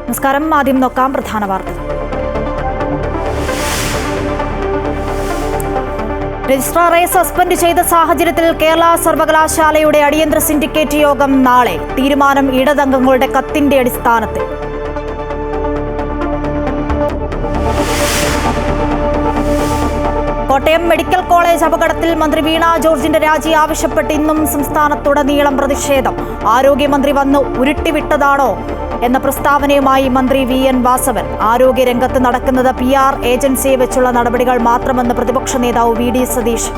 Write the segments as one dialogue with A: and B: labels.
A: നമസ്കാരം. ആദ്യം നോക്കാം പ്രധാന വാർത്തകൾ. രജിസ്ട്രാറെ സസ്പെൻഡ് ചെയ്ത സാഹചര്യത്തിൽ കേരള സർവകലാശാലയുടെ അടിയന്തര സിൻഡിക്കേറ്റ് യോഗം നാളെ. തീരുമാനം ഇടതംഗങ്ങളുടെ കത്തിന്റെ അടിസ്ഥാനത്തിൽ. കോട്ടയം മെഡിക്കൽ കോളേജ് അപകടത്തിൽ മന്ത്രി വീണ ജോർജിന്റെ രാജി ആവശ്യപ്പെട്ട് ഇന്നും സംസ്ഥാനത്തുടനീളം പ്രതിഷേധം. ആരോഗ്യമന്ത്രി വന്ന് ഉരുട്ടിവിട്ടതാണോ എന്ന പ്രസ്താവനയുമായി മന്ത്രി VN വാസവൻ. ആരോഗ്യരംഗത്ത് നടക്കുന്നത് PR ഏജൻസിയെ വെച്ചുള്ള നടപടികൾ മാത്രമെന്ന് പ്രതിപക്ഷ നേതാവ് VD സതീശൻ.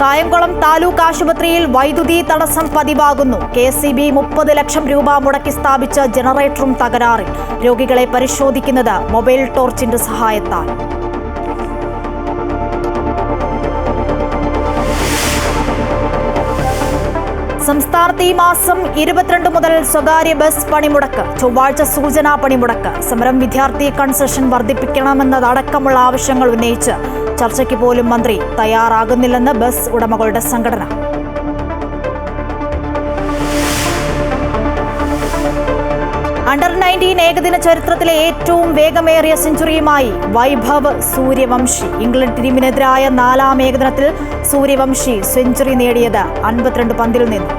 A: കായംകുളം താലൂക്ക് ആശുപത്രിയിൽ വൈദ്യുതി തടസ്സം പതിവാകുന്നു. KSEB 30 ലക്ഷം രൂപ മുടക്കി സ്ഥാപിച്ച ജനറേറ്ററും തകരാറിൽ. രോഗികളെ പരിശോധിക്കുന്നത് മൊബൈൽ ടോർച്ചിന്റെ സഹായത്താൽ. സംസ്ഥാനത്ത് ഈ മാസം 22 മുതൽ സ്വകാര്യ ബസ് പണിമുടക്ക്. ചൊവ്വാഴ്ച സൂചനാ പണിമുടക്ക്. സമരം വിദ്യാർത്ഥി കൺസെഷൻ വർദ്ധിപ്പിക്കണമെന്നതടക്കമുള്ള ആവശ്യങ്ങൾ ഉന്നയിച്ച് ചർച്ചയ്ക്ക് പോലും മന്ത്രി തയ്യാറാകുന്നില്ലെന്ന് ബസ് ഉടമകളുടെ സംഘടന. അണ്ടർ-19 ഏകദിന ചരിത്രത്തിലെ ഏറ്റവും വേഗമേറിയ സെഞ്ചുറിയുമായി വൈഭവ് സൂര്യവംശി. ഇംഗ്ലണ്ട് ടീമിനെതിരായ 4ാം ഏകദിനത്തിൽ സൂര്യവംശി സെഞ്ചുറി നേടിയത് 52 പന്തിൽ നിന്ന്.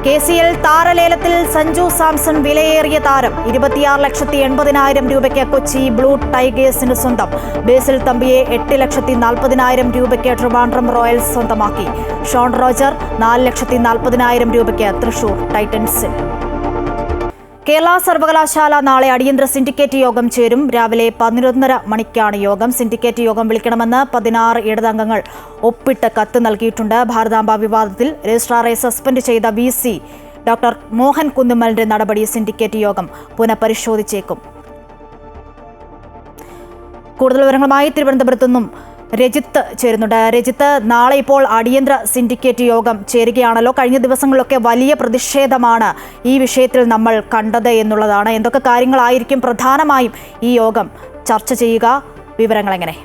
A: KCL താരലേലത്തിൽ സഞ്ജു സാംസൺ വിലയേറിയ താരം. 26,80,000 രൂപയ്ക്ക് കൊച്ചി ബ്ലൂ ടൈഗേഴ്സിന് സ്വന്തം. ബേസിൽ തമ്പിയെ 8,40,000 രൂപയ്ക്ക് ട്രിവാൻഡ്രം റോയൽസ് സ്വന്തമാക്കി. ഷോൺ റോജർ 4,40,000 രൂപയ്ക്ക് തൃശൂർ ടൈറ്റൻസിൽ. കേരള സർവകലാശാല നാളെ അടിയന്തര സിൻഡിക്കേറ്റ് യോഗം ചേരും. രാവിലെ 11:30 മണിക്കാണ് യോഗം. സിൻഡിക്കേറ്റ് യോഗം വിളിക്കണമെന്ന് 16 ഇടതംഗങ്ങൾ ഒപ്പിട്ട് കത്ത് നൽകിയിട്ടുണ്ട്. ഭാരതാംബ വിവാദത്തിൽ രജിസ്ട്രാറെ സസ്പെൻഡ് ചെയ്ത VC ഡോക്ടർ മോഹൻ കുന്നുമ്മലിന്റെ നടപടി സിൻഡിക്കേറ്റ് യോഗം പുനഃപരിശോധിച്ചേക്കും. കൂടുതൽ വിവരങ്ങളുമായി തിരുവനന്തപുരത്തു നിന്നും രജിത്ത് ചേരുന്നുണ്ട്. രജിത്ത്, നാളെ ഇപ്പോൾ അടിയന്തര സിൻഡിക്കേറ്റ് യോഗം ചേരുകയാണല്ലോ. കഴിഞ്ഞ ദിവസങ്ങളിലൊക്കെ വലിയ പ്രതിഷേധമാണ് ഈ വിഷയത്തിൽ നമ്മൾ കണ്ടത് എന്നുള്ളതാണ്. എന്തൊക്കെ കാര്യങ്ങളായിരിക്കും പ്രധാനമായും ഈ യോഗം ചർച്ച ചെയ്യുക? വിവരങ്ങൾ എങ്ങനെ?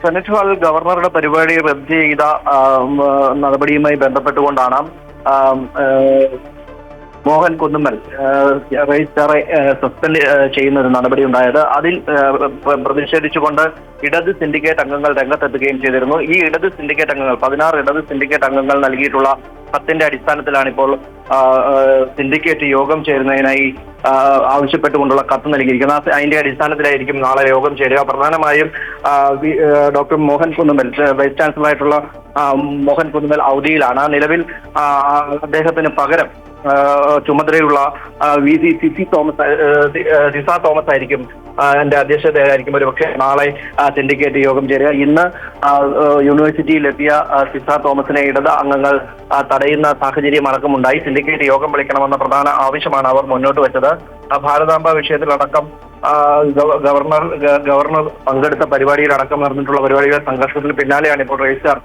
B: സെനറ്റ് ഹാളിൽ ഗവർണറുടെ പരിപാടി റദ്ദ് ചെയ്ത നടപടിയുമായി ബന്ധപ്പെട്ടുകൊണ്ടാണ് മോഹൻ കുന്നുമ്മൽ രജിസ്ട്രാറെ സസ്പെൻഡ് ചെയ്യുന്ന ഒരു നടപടി ഉണ്ടായത്. അതിൽ പ്രതിഷേധിച്ചുകൊണ്ട് ഇടത് സിൻഡിക്കേറ്റ് അംഗങ്ങൾ രംഗത്തെത്തുകയും ചെയ്തിരുന്നു. ഈ ഇടത് സിൻഡിക്കേറ്റ് അംഗങ്ങൾ 16 ഇടത് സിൻഡിക്കേറ്റ് അംഗങ്ങൾ നൽകിയിട്ടുള്ള കത്തിന്റെ അടിസ്ഥാനത്തിലാണ് ഇപ്പോൾ സിൻഡിക്കേറ്റ് യോഗം ചേരുന്നതിനായി ആവശ്യപ്പെട്ടുകൊണ്ടുള്ള കത്ത് നൽകിയിരിക്കുന്നത്. അതിന്റെ അടിസ്ഥാനത്തിലായിരിക്കും നാളെ യോഗം ചേരുക. പ്രധാനമായും ഡോക്ടർ മോഹൻ കുന്നുമ്മൽ, വൈസ് ചാൻസലറായിട്ടുള്ള മോഹൻ കുന്നുമ്മൽ അവധിയിലാണ്. നിലവിൽ അദ്ദേഹത്തിന് പകരം ചുമതലയുള്ള സിസ തോമസ് ആയിരിക്കും എന്റെ അധ്യക്ഷതയായിരിക്കും ഒരുപക്ഷെ നാളെ സിൻഡിക്കേറ്റ് യോഗം ചേരുക. ഇന്ന് യൂണിവേഴ്സിറ്റിയിലെത്തിയ സിസ തോമസിനെ ഇടത് അംഗങ്ങൾ തടയുന്ന സാഹചര്യം അടക്കമുണ്ടായി. സിൻഡിക്കേറ്റ് യോഗം വിളിക്കണമെന്ന പ്രധാന ആവശ്യമാണ് അവർ മുന്നോട്ട് വെച്ചത്. ഭാരതാംബ വിഷയത്തിലടക്കം ഗവർണർ പങ്കെടുത്ത പരിപാടിയിലടക്കം നടന്നിട്ടുള്ള പരിപാടികളുടെ സംഘർഷത്തിന് പിന്നാലെയാണ് ഇപ്പോൾ രജിസ്ട്രാർ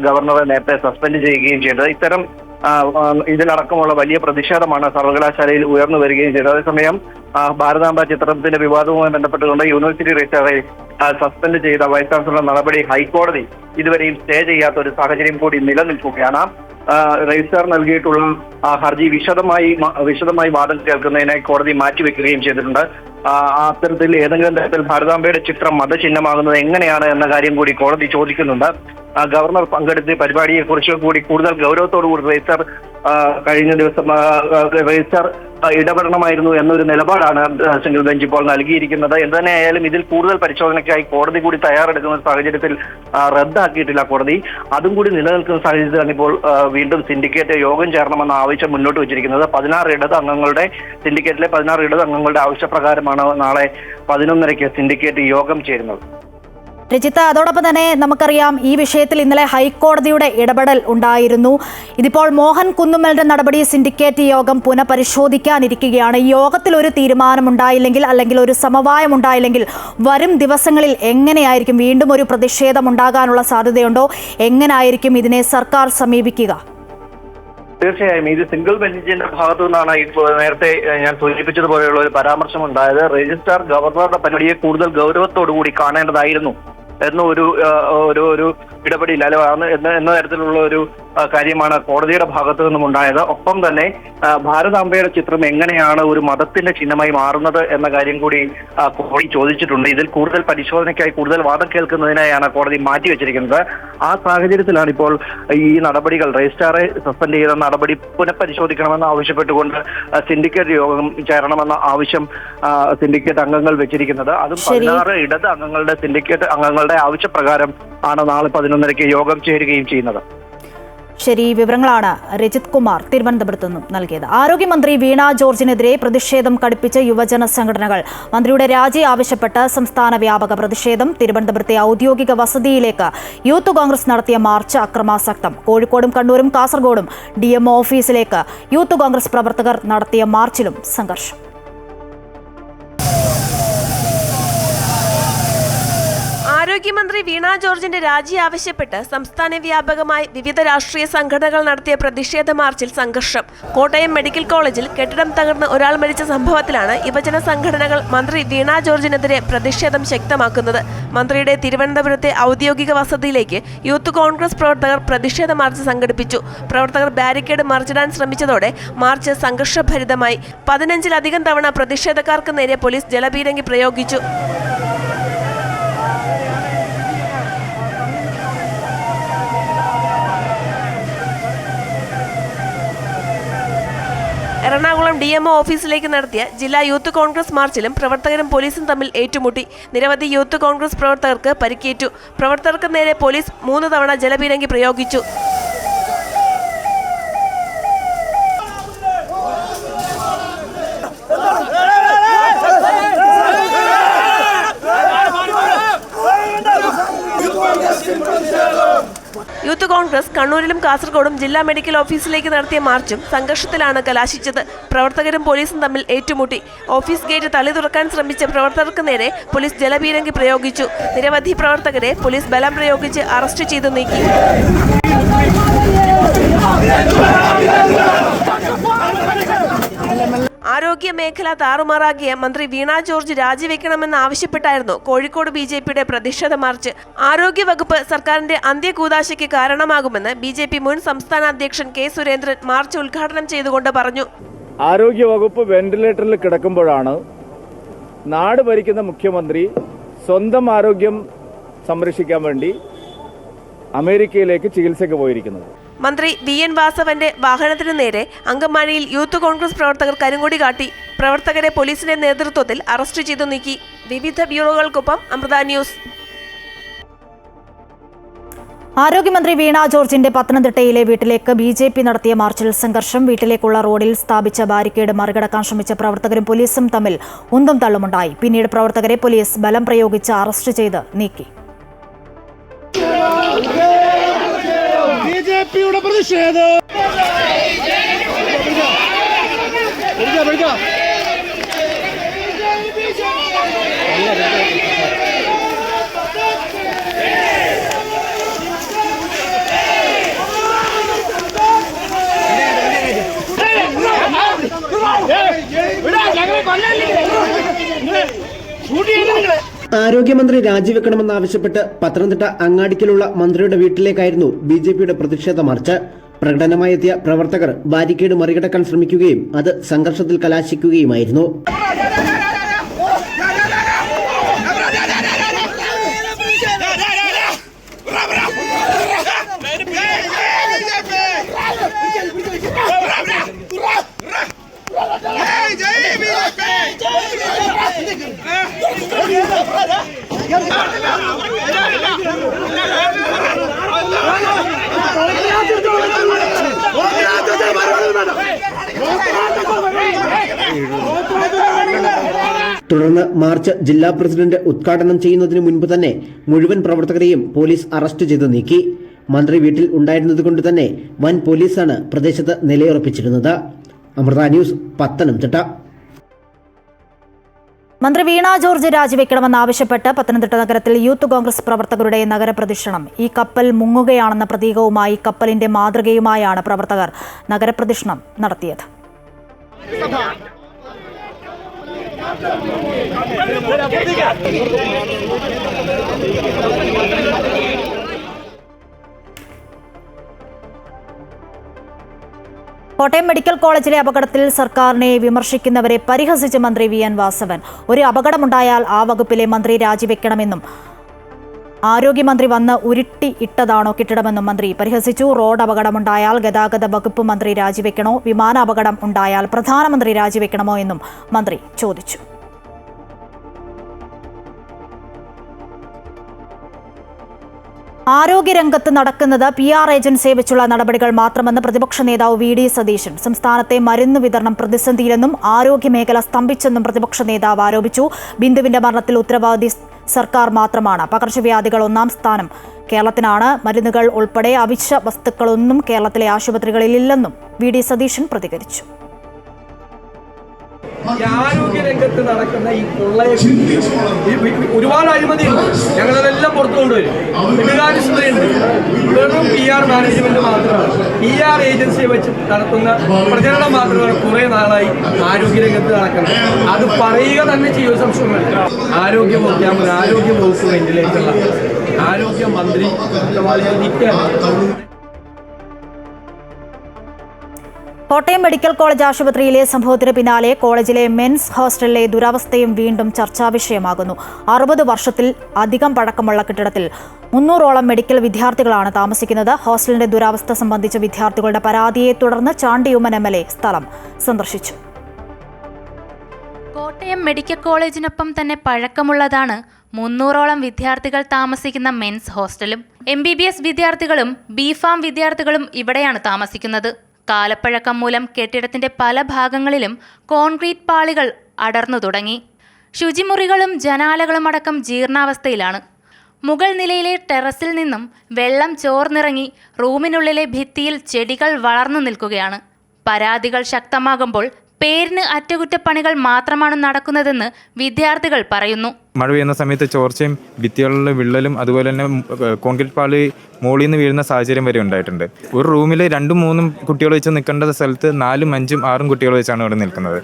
B: ഗവർണറെ നേരത്തെ സസ്പെൻഡ് ചെയ്യുകയും ചെയ്തത്. ഇത്തരം ഇതിലടക്കമുള്ള വലിയ പ്രതിഷേധമാണ് സർവകലാശാലയിൽ ഉയർന്നു വരികയും ചെയ്തത്. അതേസമയം ഭാരതാംബ ചിത്രത്തിന്റെ വിവാദവുമായി ബന്ധപ്പെട്ടുകൊണ്ട് യൂണിവേഴ്സിറ്റി രജിസ്ട്രാറെ സസ്പെൻഡ് ചെയ്ത വൈസ് ചാൻസലറുടെ നടപടി ഹൈക്കോടതി ഇതുവരെയും സ്റ്റേ ചെയ്യാത്ത ഒരു സാഹചര്യം കൂടി നിലനിൽക്കുകയാണ്. രജിസ്ട്രാർ നൽകിയിട്ടുള്ള ഹർജി വിശദമായി വാദം കേൾക്കുന്നതിനായി കോടതി മാറ്റിവെക്കുകയും ചെയ്തിട്ടുണ്ട്. അത്തരത്തിൽ ഏതെങ്കിലും തരത്തിൽ ഭാരതാംബയുടെ ചിത്രം മതചിഹ്നമാകുന്നത് എങ്ങനെയാണ് എന്ന കാര്യം കൂടി കോടതി ചോദിക്കുന്നുണ്ട്. ഗവർണർ പങ്കെടുത്ത പരിപാടിയെ കുറിച്ച് കൂടി കൂടുതൽ ഗൗരവത്തോടുകൂടി രജിസ്ട്രാർ കഴിഞ്ഞ ദിവസം രജിസ്ട്രാർ ഇടപെടണമായിരുന്നു എന്നൊരു നിലപാടാണ് സിംഗിൾ ബെഞ്ച് ഇപ്പോൾ നൽകിയിരിക്കുന്നത്. എന്തുതന്നെയായാലും ഇതിൽ കൂടുതൽ പരിശോധനയ്ക്കായി കോടതി കൂടി തയ്യാറെടുക്കുന്ന സാഹചര്യത്തിൽ റദ്ദാക്കിയിട്ടില്ല കോടതി. അതും കൂടി നിലനിൽക്കുന്ന സാഹചര്യത്തിലാണ് ഇപ്പോൾ വീണ്ടും സിൻഡിക്കേറ്റ് യോഗം ചേരണമെന്ന ആവശ്യം മുന്നോട്ട് വെച്ചിരിക്കുന്നത്. 16 ഇടത് അംഗങ്ങളുടെ സിൻഡിക്കേറ്റിലെ 16 ഇടത് അംഗങ്ങളുടെ ആവശ്യപ്രകാരമാണ് നാളെ 11:30 സിൻഡിക്കേറ്റ് യോഗം ചേരുന്നത്.
A: രജിത്ത്, അതോടൊപ്പം തന്നെ നമുക്കറിയാം ഈ വിഷയത്തിൽ ഇന്നലെ ഹൈക്കോടതിയുടെ ഇടപെടൽ ഉണ്ടായിരുന്നു. ഇതിപ്പോൾ മോഹൻ കുന്നുമ്മലിന്റെ നടപടി സിൻഡിക്കേറ്റ് യോഗം പുനഃപരിശോധിക്കാനിരിക്കുകയാണ്. ഈ യോഗത്തിൽ ഒരു തീരുമാനമുണ്ടായില്ലെങ്കിൽ അല്ലെങ്കിൽ ഒരു സമവായം ഉണ്ടായില്ലെങ്കിൽ വരും ദിവസങ്ങളിൽ എങ്ങനെയായിരിക്കും? വീണ്ടും ഒരു പ്രതിഷേധം ഉണ്ടാകാനുള്ള സാധ്യതയുണ്ടോ? എങ്ങനെയായിരിക്കും ഇതിനെ സർക്കാർ സമീപിക്കുക?
B: തീർച്ചയായും ഇത് സിംഗിൾ ബെഞ്ചിന്റെ ഭാഗത്തു നിന്നാണ് ഇപ്പോൾ നേരത്തെ ഞാൻ സൂചിപ്പിച്ചതുപോലെയുള്ള ഒരു പരാമർശം ഉണ്ടായത്. രജിസ്ട്രാർ ഗവർണറുടെ പരിപാടിയെ കൂടുതൽ ഗൗരവത്തോടു കൂടി കാണേണ്ടതായിരുന്നു എന്ന ഒരു ഇടപെടില്ല എന്ന തരത്തിലുള്ള ഒരു കാര്യമാണ് കോടതിയുടെ ഭാഗത്തു നിന്നും ഉണ്ടായത്. ഒപ്പം തന്നെ ഭാരതാംബയുടെ ചിത്രം എങ്ങനെയാണ് ഒരു മതത്തിന്റെ ചിഹ്നമായി മാറുന്നത് എന്ന കാര്യം കൂടി കോടതി ചോദിച്ചിട്ടുണ്ട്. ഇതിൽ കൂടുതൽ പരിശോധനയ്ക്കായി കൂടുതൽ വാദം കേൾക്കുന്നതിനായാണ് കോടതി മാറ്റിവെച്ചിരിക്കുന്നത്. ആ സാഹചര്യത്തിലാണ് ഇപ്പോൾ ഈ നടപടികൾ രജിസ്ട്രാറെ സസ്പെൻഡ് ചെയ്ത നടപടി പുനഃപരിശോധിക്കണമെന്ന് ആവശ്യപ്പെട്ടുകൊണ്ട് സിൻഡിക്കേറ്റ് യോഗം ചേരണമെന്ന ആവശ്യം സിൻഡിക്കേറ്റ് അംഗങ്ങൾ വെച്ചിരിക്കുന്നത്. അതും 16 ഇടത് അംഗങ്ങളുടെ സിൻഡിക്കേറ്റ് അംഗങ്ങളുടെ ആവശ്യപ്രകാരം ആണ് നാളെ 11:30 യോഗം ചേരുകയും ചെയ്യുന്നത്.
A: ശരി, വിവരങ്ങളാണ് രജിത് കുമാർ തിരുവനന്തപുരത്ത് നിന്നും നൽകിയത്. ആരോഗ്യമന്ത്രി വീണ ജോർജിനെതിരെ പ്രതിഷേധം കടുപ്പിച്ച യുവജന സംഘടനകൾ. മന്ത്രിയുടെ രാജി ആവശ്യപ്പെട്ട് സംസ്ഥാന വ്യാപക പ്രതിഷേധം. തിരുവനന്തപുരത്തെ ഔദ്യോഗിക വസതിയിലേക്ക് യൂത്ത് കോൺഗ്രസ് നടത്തിയ മാർച്ച് അക്രമാസക്തം. കോഴിക്കോടും കണ്ണൂരും കാസർഗോഡും DMO ഓഫീസിലേക്ക് യൂത്ത് കോൺഗ്രസ് പ്രവർത്തകർ നടത്തിയ മാർച്ചിലും സംഘർഷം.
C: ആരോഗ്യമന്ത്രി വീണ ജോർജിന്റെ രാജി ആവശ്യപ്പെട്ട് സംസ്ഥാന വ്യാപകമായി വിവിധ രാഷ്ട്രീയ സംഘടനകൾ നടത്തിയ പ്രതിഷേധ മാർച്ചിൽ സംഘർഷം. കോട്ടയം മെഡിക്കൽ കോളേജിൽ കെട്ടിടം തകർന്ന് ഒരാൾ മരിച്ച സംഭവത്തിലാണ് യുവജന സംഘടനകൾ മന്ത്രി വീണ ജോർജിനെതിരെ പ്രതിഷേധം ശക്തമാക്കുന്നത്. മന്ത്രിയുടെ തിരുവനന്തപുരത്തെ ഔദ്യോഗിക വസതിയിലേക്ക് യൂത്ത് കോൺഗ്രസ് പ്രവർത്തകർ പ്രതിഷേധ മാർച്ച് സംഘടിപ്പിച്ചു. പ്രവർത്തകർ ബാരിക്കേഡ് മറിച്ചിടാൻ ശ്രമിച്ചതോടെ മാർച്ച് സംഘർഷഭരിതമായി. 15-ലധികം തവണ പ്രതിഷേധക്കാർക്ക് നേരെ പോലീസ് ജലപീരങ്കി പ്രയോഗിച്ചു. എറണാകുളം DMO ഓഫീസിലേക്ക് നടത്തിയ ജില്ലാ യൂത്ത് കോൺഗ്രസ് മാർച്ചിലും പ്രവർത്തകരും പോലീസും തമ്മിൽ ഏറ്റുമുട്ടി. നിരവധി യൂത്ത് കോൺഗ്രസ് പ്രവർത്തകർക്ക് പരിക്കേറ്റു. പ്രവർത്തകർക്ക് നേരെ പോലീസ് 3 തവണ ജലപീരങ്കി പ്രയോഗിച്ചു. യൂത്ത് കോൺഗ്രസ് കണ്ണൂരിലും കാസർഗോഡും ജില്ലാ മെഡിക്കൽ ഓഫീസിലേക്ക് നടത്തിയ മാർച്ചും സംഘർഷത്തിലാണ് കലാശിച്ചത്. പ്രവർത്തകരും പോലീസും തമ്മിൽ ഏറ്റുമുട്ടി. ഓഫീസ് ഗേറ്റ് തള്ളി തുറക്കാൻ ശ്രമിച്ച പ്രവർത്തകർക്ക് നേരെ പോലീസ് ജലപീരങ്കി പ്രയോഗിച്ചു. നിരവധി പ്രവർത്തകരെ പോലീസ് ബലം പ്രയോഗിച്ച് അറസ്റ്റ് ചെയ്തു നീക്കി. ആരോഗ്യ മേഖല താറുമാറാക്കിയ മന്ത്രി വീണ ജോർജ് രാജിവെക്കണമെന്ന് ആവശ്യപ്പെട്ടായിരുന്നു കോഴിക്കോട് BJPയുടെ പ്രതിഷേധ മാർച്ച്. ആരോഗ്യവകുപ്പ് സർക്കാരിന്റെ അന്ത്യകൂദാശയ്ക്ക് കാരണമാകുമെന്ന് BJP മുൻ സംസ്ഥാന അധ്യക്ഷൻ K. സുരേന്ദ്രൻ മാർച്ച് ഉദ്ഘാടനം ചെയ്തുകൊണ്ട് പറഞ്ഞു.
D: ആരോഗ്യവകുപ്പ് വെന്റിലേറ്ററിൽ കിടക്കുമ്പോഴാണ് നാട് ഭരിക്കുന്ന മുഖ്യമന്ത്രി സ്വന്തം ആരോഗ്യം സംരക്ഷിക്കാൻ വേണ്ടി അമേരിക്കയിലേക്ക് ചികിത്സയ്ക്ക് പോയിരിക്കുന്നത്.
C: മന്ത്രി VN വാസവന്റെ വാഹനത്തിനു നേരെ അങ്കമാലിയിൽ യൂത്ത് കോൺഗ്രസ് പ്രവർത്തകർ കരിങ്കൊടി കാട്ടി. പ്രവർത്തകരെ പോലീസിന്റെ നേതൃത്വത്തിൽ അറസ്റ്റ് ചെയ്തു നീക്കി. വിവിധ ബ്യൂറോകൾക്കൊപ്പം അമൃത ന്യൂസ്.
A: ആരോഗ്യമന്ത്രി വീണ ജോർജിന്റെ പത്തനംതിട്ടയിലെ വീട്ടിലേക്ക് BJP നടത്തിയ മാർച്ചിൽ സംഘർഷം. വീട്ടിലേക്കുള്ള റോഡിൽ സ്ഥാപിച്ച ബാരിക്കേഡ് മറികടക്കാൻ ശ്രമിച്ച പ്രവർത്തകരും പോലീസും തമ്മിൽ ഉന്തും തള്ളുമുണ്ടായി. പിന്നീട് പ്രവർത്തകരെ പോലീസ് ബലം പ്രയോഗിച്ച് അറസ്റ്റ് ചെയ്ത് നീക്കി.
E: BJPയുടെ പ്രതിഷേധം.
F: ആരോഗ്യമന്ത്രി രാജിവെക്കണമെന്നാവശ്യപ്പെട്ട് പത്തനംതിട്ട അങ്ങാടിക്കലുള്ള മന്ത്രിയുടെ വീട്ടിലേക്കായിരുന്നു BJPയുടെ പ്രതിഷേധ മാർച്ച്. പ്രകടനമായെത്തിയ പ്രവർത്തകർ ബാരിക്കേഡ് മറികടക്കാൻ ശ്രമിക്കുകയും അത് സംഘർഷത്തിൽ കലാശിക്കുകയുമായിരുന്നു. തുടർന്ന് മാർച്ച് ജില്ലാ പ്രസിഡന്റ് ഉദ്ഘാടനം ചെയ്യുന്നതിന് മുൻപ് തന്നെ മുഴുവൻ പ്രവർത്തകരെയും പോലീസ് അറസ്റ്റ് ചെയ്ത് നീക്കി. മന്ത്രി വീട്ടിൽ ഉണ്ടായിരുന്നതുകൊണ്ട് തന്നെ വൻ പോലീസാണ് പ്രദേശത്ത് നിലയുറപ്പിച്ചിരുന്നത്. അമൃത ന്യൂസ്, പത്തനംതിട്ട.
A: മന്ത്രി വീണ ജോർജ് രാജിവെക്കണമെന്നാവശ്യപ്പെട്ട് പത്തനംതിട്ട നഗരത്തിൽ യൂത്ത് കോൺഗ്രസ് പ്രവർത്തകരുടെ നഗരപ്രദക്ഷിണം. ഈ കപ്പൽ മുങ്ങുകയാണെന്ന പ്രതീകവുമായി കപ്പലിന്റെ മാതൃകയുമായാണ് പ്രവർത്തകർ നഗരപ്രദക്ഷിണം നടത്തിയത്. കോട്ടയം മെഡിക്കൽ കോളേജിലെ അപകടത്തിൽ സർക്കാരിനെ വിമർശിക്കുന്നവരെ പരിഹസിച്ച മന്ത്രി വി.എൻ. വാസവൻ. ഒരു അപകടമുണ്ടായാൽ ആ വകുപ്പിലെ മന്ത്രി രാജിവെക്കണമെന്നും ആരോഗ്യമന്ത്രി വന്ന് ഉരുട്ടി ഇട്ടതാണോ കെട്ടിടമെന്നും മന്ത്രി പരിഹസിച്ചു. റോഡ് അപകടമുണ്ടായാൽ ഗതാഗത വകുപ്പ് മന്ത്രി രാജിവെക്കണോ, വിമാന അപകടം ഉണ്ടായാൽ പ്രധാനമന്ത്രി രാജിവെക്കണമോ എന്നും മന്ത്രി ചോദിച്ചു. ആരോഗ്യരംഗത്ത് നടക്കുന്നത് PR ഏജൻസിയെ വെച്ചുള്ള നടപടികൾ മാത്രമെന്ന് പ്രതിപക്ഷ നേതാവ് വി.ഡി. സതീശൻ. സംസ്ഥാനത്തെ മരുന്ന് വിതരണം പ്രതിസന്ധിയിലെന്നും ആരോഗ്യമേഖല സ്തംഭിച്ചെന്നും പ്രതിപക്ഷ നേതാവ് ആരോപിച്ചു. ബിന്ദുവിന്റെ മരണത്തിൽ ഉത്തരവാദി സർക്കാർ മാത്രമാണ്. പകർച്ചവ്യാധികൾ 1-ാം സ്ഥാനം കേരളത്തിനാണ്. മരുന്നുകൾ ഉൾപ്പെടെ അവശ്യ വസ്തുക്കളൊന്നും കേരളത്തിലെ ആശുപത്രികളിലില്ലെന്നും വി.ഡി. സതീശൻ പ്രതികരിച്ചു.
E: ഈ ആരോഗ്യരംഗത്ത് നടക്കുന്ന ഈ കൊള്ളയെ ഒരുപാട് അഴിമതിയുണ്ട്. ഞങ്ങളതെല്ലാം പുറത്തു കൊണ്ടുവരും. പിണറായിണ്ട് വെറും PR മാനേജ്മെന്റ് മാത്രമാണ്. PR ഏജൻസിയെ വെച്ച് നടത്തുന്ന പ്രചരണം മാത്രമാണ് കുറെ നാളായി ആരോഗ്യരംഗത്ത് നടക്കുന്നത്. അത് പറയുക തന്നെ ചെയ്യുക സംശയമില്ല. ആരോഗ്യ വകുപ്പ് വെന്റിലേറ്ററുള്ള ആരോഗ്യമന്ത്രി
A: കോട്ടയം മെഡിക്കൽ കോളേജ് ആശുപത്രിയിലെ സംഭവത്തിന് പിന്നാലെ കോളേജിലെ മെൻസ് ഹോസ്റ്റലിലെ ദുരവസ്ഥയും വീണ്ടും ചർച്ചാവിഷയമാകുന്നു. 60 വർഷത്തിൽ അധികം പഴക്കമുള്ള കെട്ടിടത്തിൽ 300ഓളം മെഡിക്കൽ വിദ്യാർത്ഥികളാണ് താമസിക്കുന്നത്. ഹോസ്റ്റലിന്റെ ദുരവസ്ഥ സംബന്ധിച്ച വിദ്യാർത്ഥികളുടെ പരാതിയെ തുടർന്ന് ചാണ്ടിയുമ്മൻ MLA സ്ഥലം സന്ദർശിച്ചു.
G: കോട്ടയം മെഡിക്കൽ കോളേജിനൊപ്പം തന്നെ പഴക്കമുള്ളതാണ് 300ഓളം വിദ്യാർത്ഥികൾ താമസിക്കുന്ന മെൻസ് ഹോസ്റ്റലും. MBBS വിദ്യാർത്ഥികളും B.Pharm വിദ്യാർത്ഥികളും ഇവിടെയാണ് താമസിക്കുന്നത്. കാലപ്പഴക്കം മൂലം കെട്ടിടത്തിന്റെ പല ഭാഗങ്ങളിലും കോൺക്രീറ്റ് പാളികൾ അടർന്നു തുടങ്ങി. ശുചിമുറികളും ജനാലകളും അടക്കം ജീർണാവസ്ഥയിലാണ്. മുകൾ നിലയിലെ ടെറസിൽ നിന്നും വെള്ളം ചോർന്നിറങ്ങി റൂമിനുള്ളിലെ ഭിത്തിയിൽ ചെടികൾ വളർന്നു നിൽക്കുകയാണ്. പരാതികൾ ശക്തമാകുമ്പോൾ പേരിന് അറ്റകുറ്റപ്പണികൾ മാത്രമാണ് നടക്കുന്നതെന്ന് വിദ്യാർത്ഥികൾ പറയുന്നു.
H: മഴ പെയ്യുന്ന സമയത്ത് ചോർച്ചയും ഭിത്തികളിലെ വിള്ളലും അതുപോലെ തന്നെ കോൺക്രീറ്റ് പാളി മുകളിൽ നിന്ന് വീഴുന്ന സാഹചര്യം വരെ ഉണ്ടായിട്ടുണ്ട്. ഒരു റൂമിൽ 2-3 കുട്ടികൾ വെച്ച് നിൽക്കേണ്ട സ്ഥലത്ത് 4, 5, 6 കുട്ടികൾ വെച്ചാണ് ഇവിടെ നിൽക്കുന്നത്.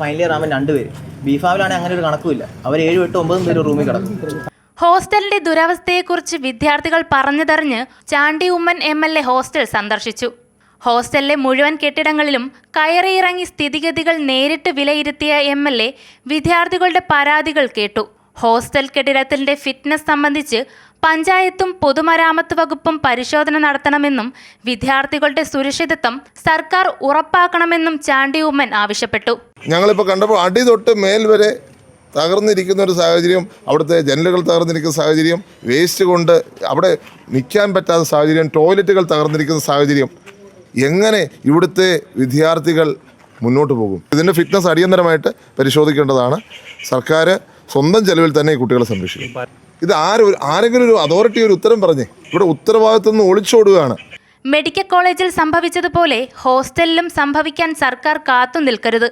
I: ഫൈനൽ ഇയർ ആകുമ്പോൾ 2 പേര്. B.Pharmലാണെങ്കിൽ അങ്ങനെ ഒരു കണക്കുമില്ല. അവർ 7, 8, 9 പേര് റൂമിൽ കിടക്കും.
G: ഹോസ്റ്റലിന്റെ ദുരവസ്ഥയെക്കുറിച്ച് വിദ്യാർത്ഥികൾ പറഞ്ഞതറിഞ്ഞ് ചാണ്ടിയുമ്മൻ MLA ഹോസ്റ്റൽ സന്ദർശിച്ചു. ഹോസ്റ്റലിലെ മുഴുവൻ കെട്ടിടങ്ങളിലും കയറിയിറങ്ങി സ്ഥിതിഗതികൾ നേരിട്ട് വിലയിരുത്തിയ MLA വിദ്യാർത്ഥികളുടെ പരാതികൾ കേട്ടു. ഹോസ്റ്റൽ കെട്ടിടത്തിന്റെ ഫിറ്റ്നസ് സംബന്ധിച്ച് പഞ്ചായത്തും പൊതുമരാമത്ത് വകുപ്പും പരിശോധന നടത്തണമെന്നും വിദ്യാർത്ഥികളുടെ സുരക്ഷിതത്വം സർക്കാർ ഉറപ്പാക്കണമെന്നും ചാണ്ടിയുമ്മൻ ആവശ്യപ്പെട്ടു.
J: ഞങ്ങളിപ്പോൾ കണ്ടപ്പോൾ അടി തൊട്ട് മേൽ വരെ തകർന്നിരിക്കുന്ന ഒരു സാഹചര്യം, അവിടുത്തെ ജനലുകൾ തകർന്നിരിക്കുന്ന സാഹചര്യം, വേസ്റ്റ് കൊണ്ട് അവിടെ നിൽക്കാൻ പറ്റാത്ത സാഹചര്യം, ടോയ്ലറ്റുകൾ തകർന്നിരിക്കുന്ന സാഹചര്യം. എങ്ങനെ ഇവിടുത്തെ വിദ്യാർത്ഥികൾ മുന്നോട്ട് പോകും? ഇതിൻ്റെ ഫിറ്റ്നസ് അടിയന്തരമായിട്ട് പരിശോധിക്കേണ്ടതാണ്. സർക്കാർ സ്വന്തം ചെലവിൽ തന്നെ ഈ കുട്ടികളെ സംരക്ഷിക്കും. ഇത് ആരെങ്കിലും ഒരു അതോറിറ്റി ഒരു ഉത്തരം പറഞ്ഞേ. ഇവിടെ ഉത്തരവാദിത്വം നിന്ന് ഒളിച്ചോടുകയാണ്.
G: മെഡിക്കൽ കോളേജിൽ സംഭവിച്ചതുപോലെ ഹോസ്റ്റലിലും സംഭവിക്കാൻ സർക്കാർ കാത്തു നിൽക്കരുത്.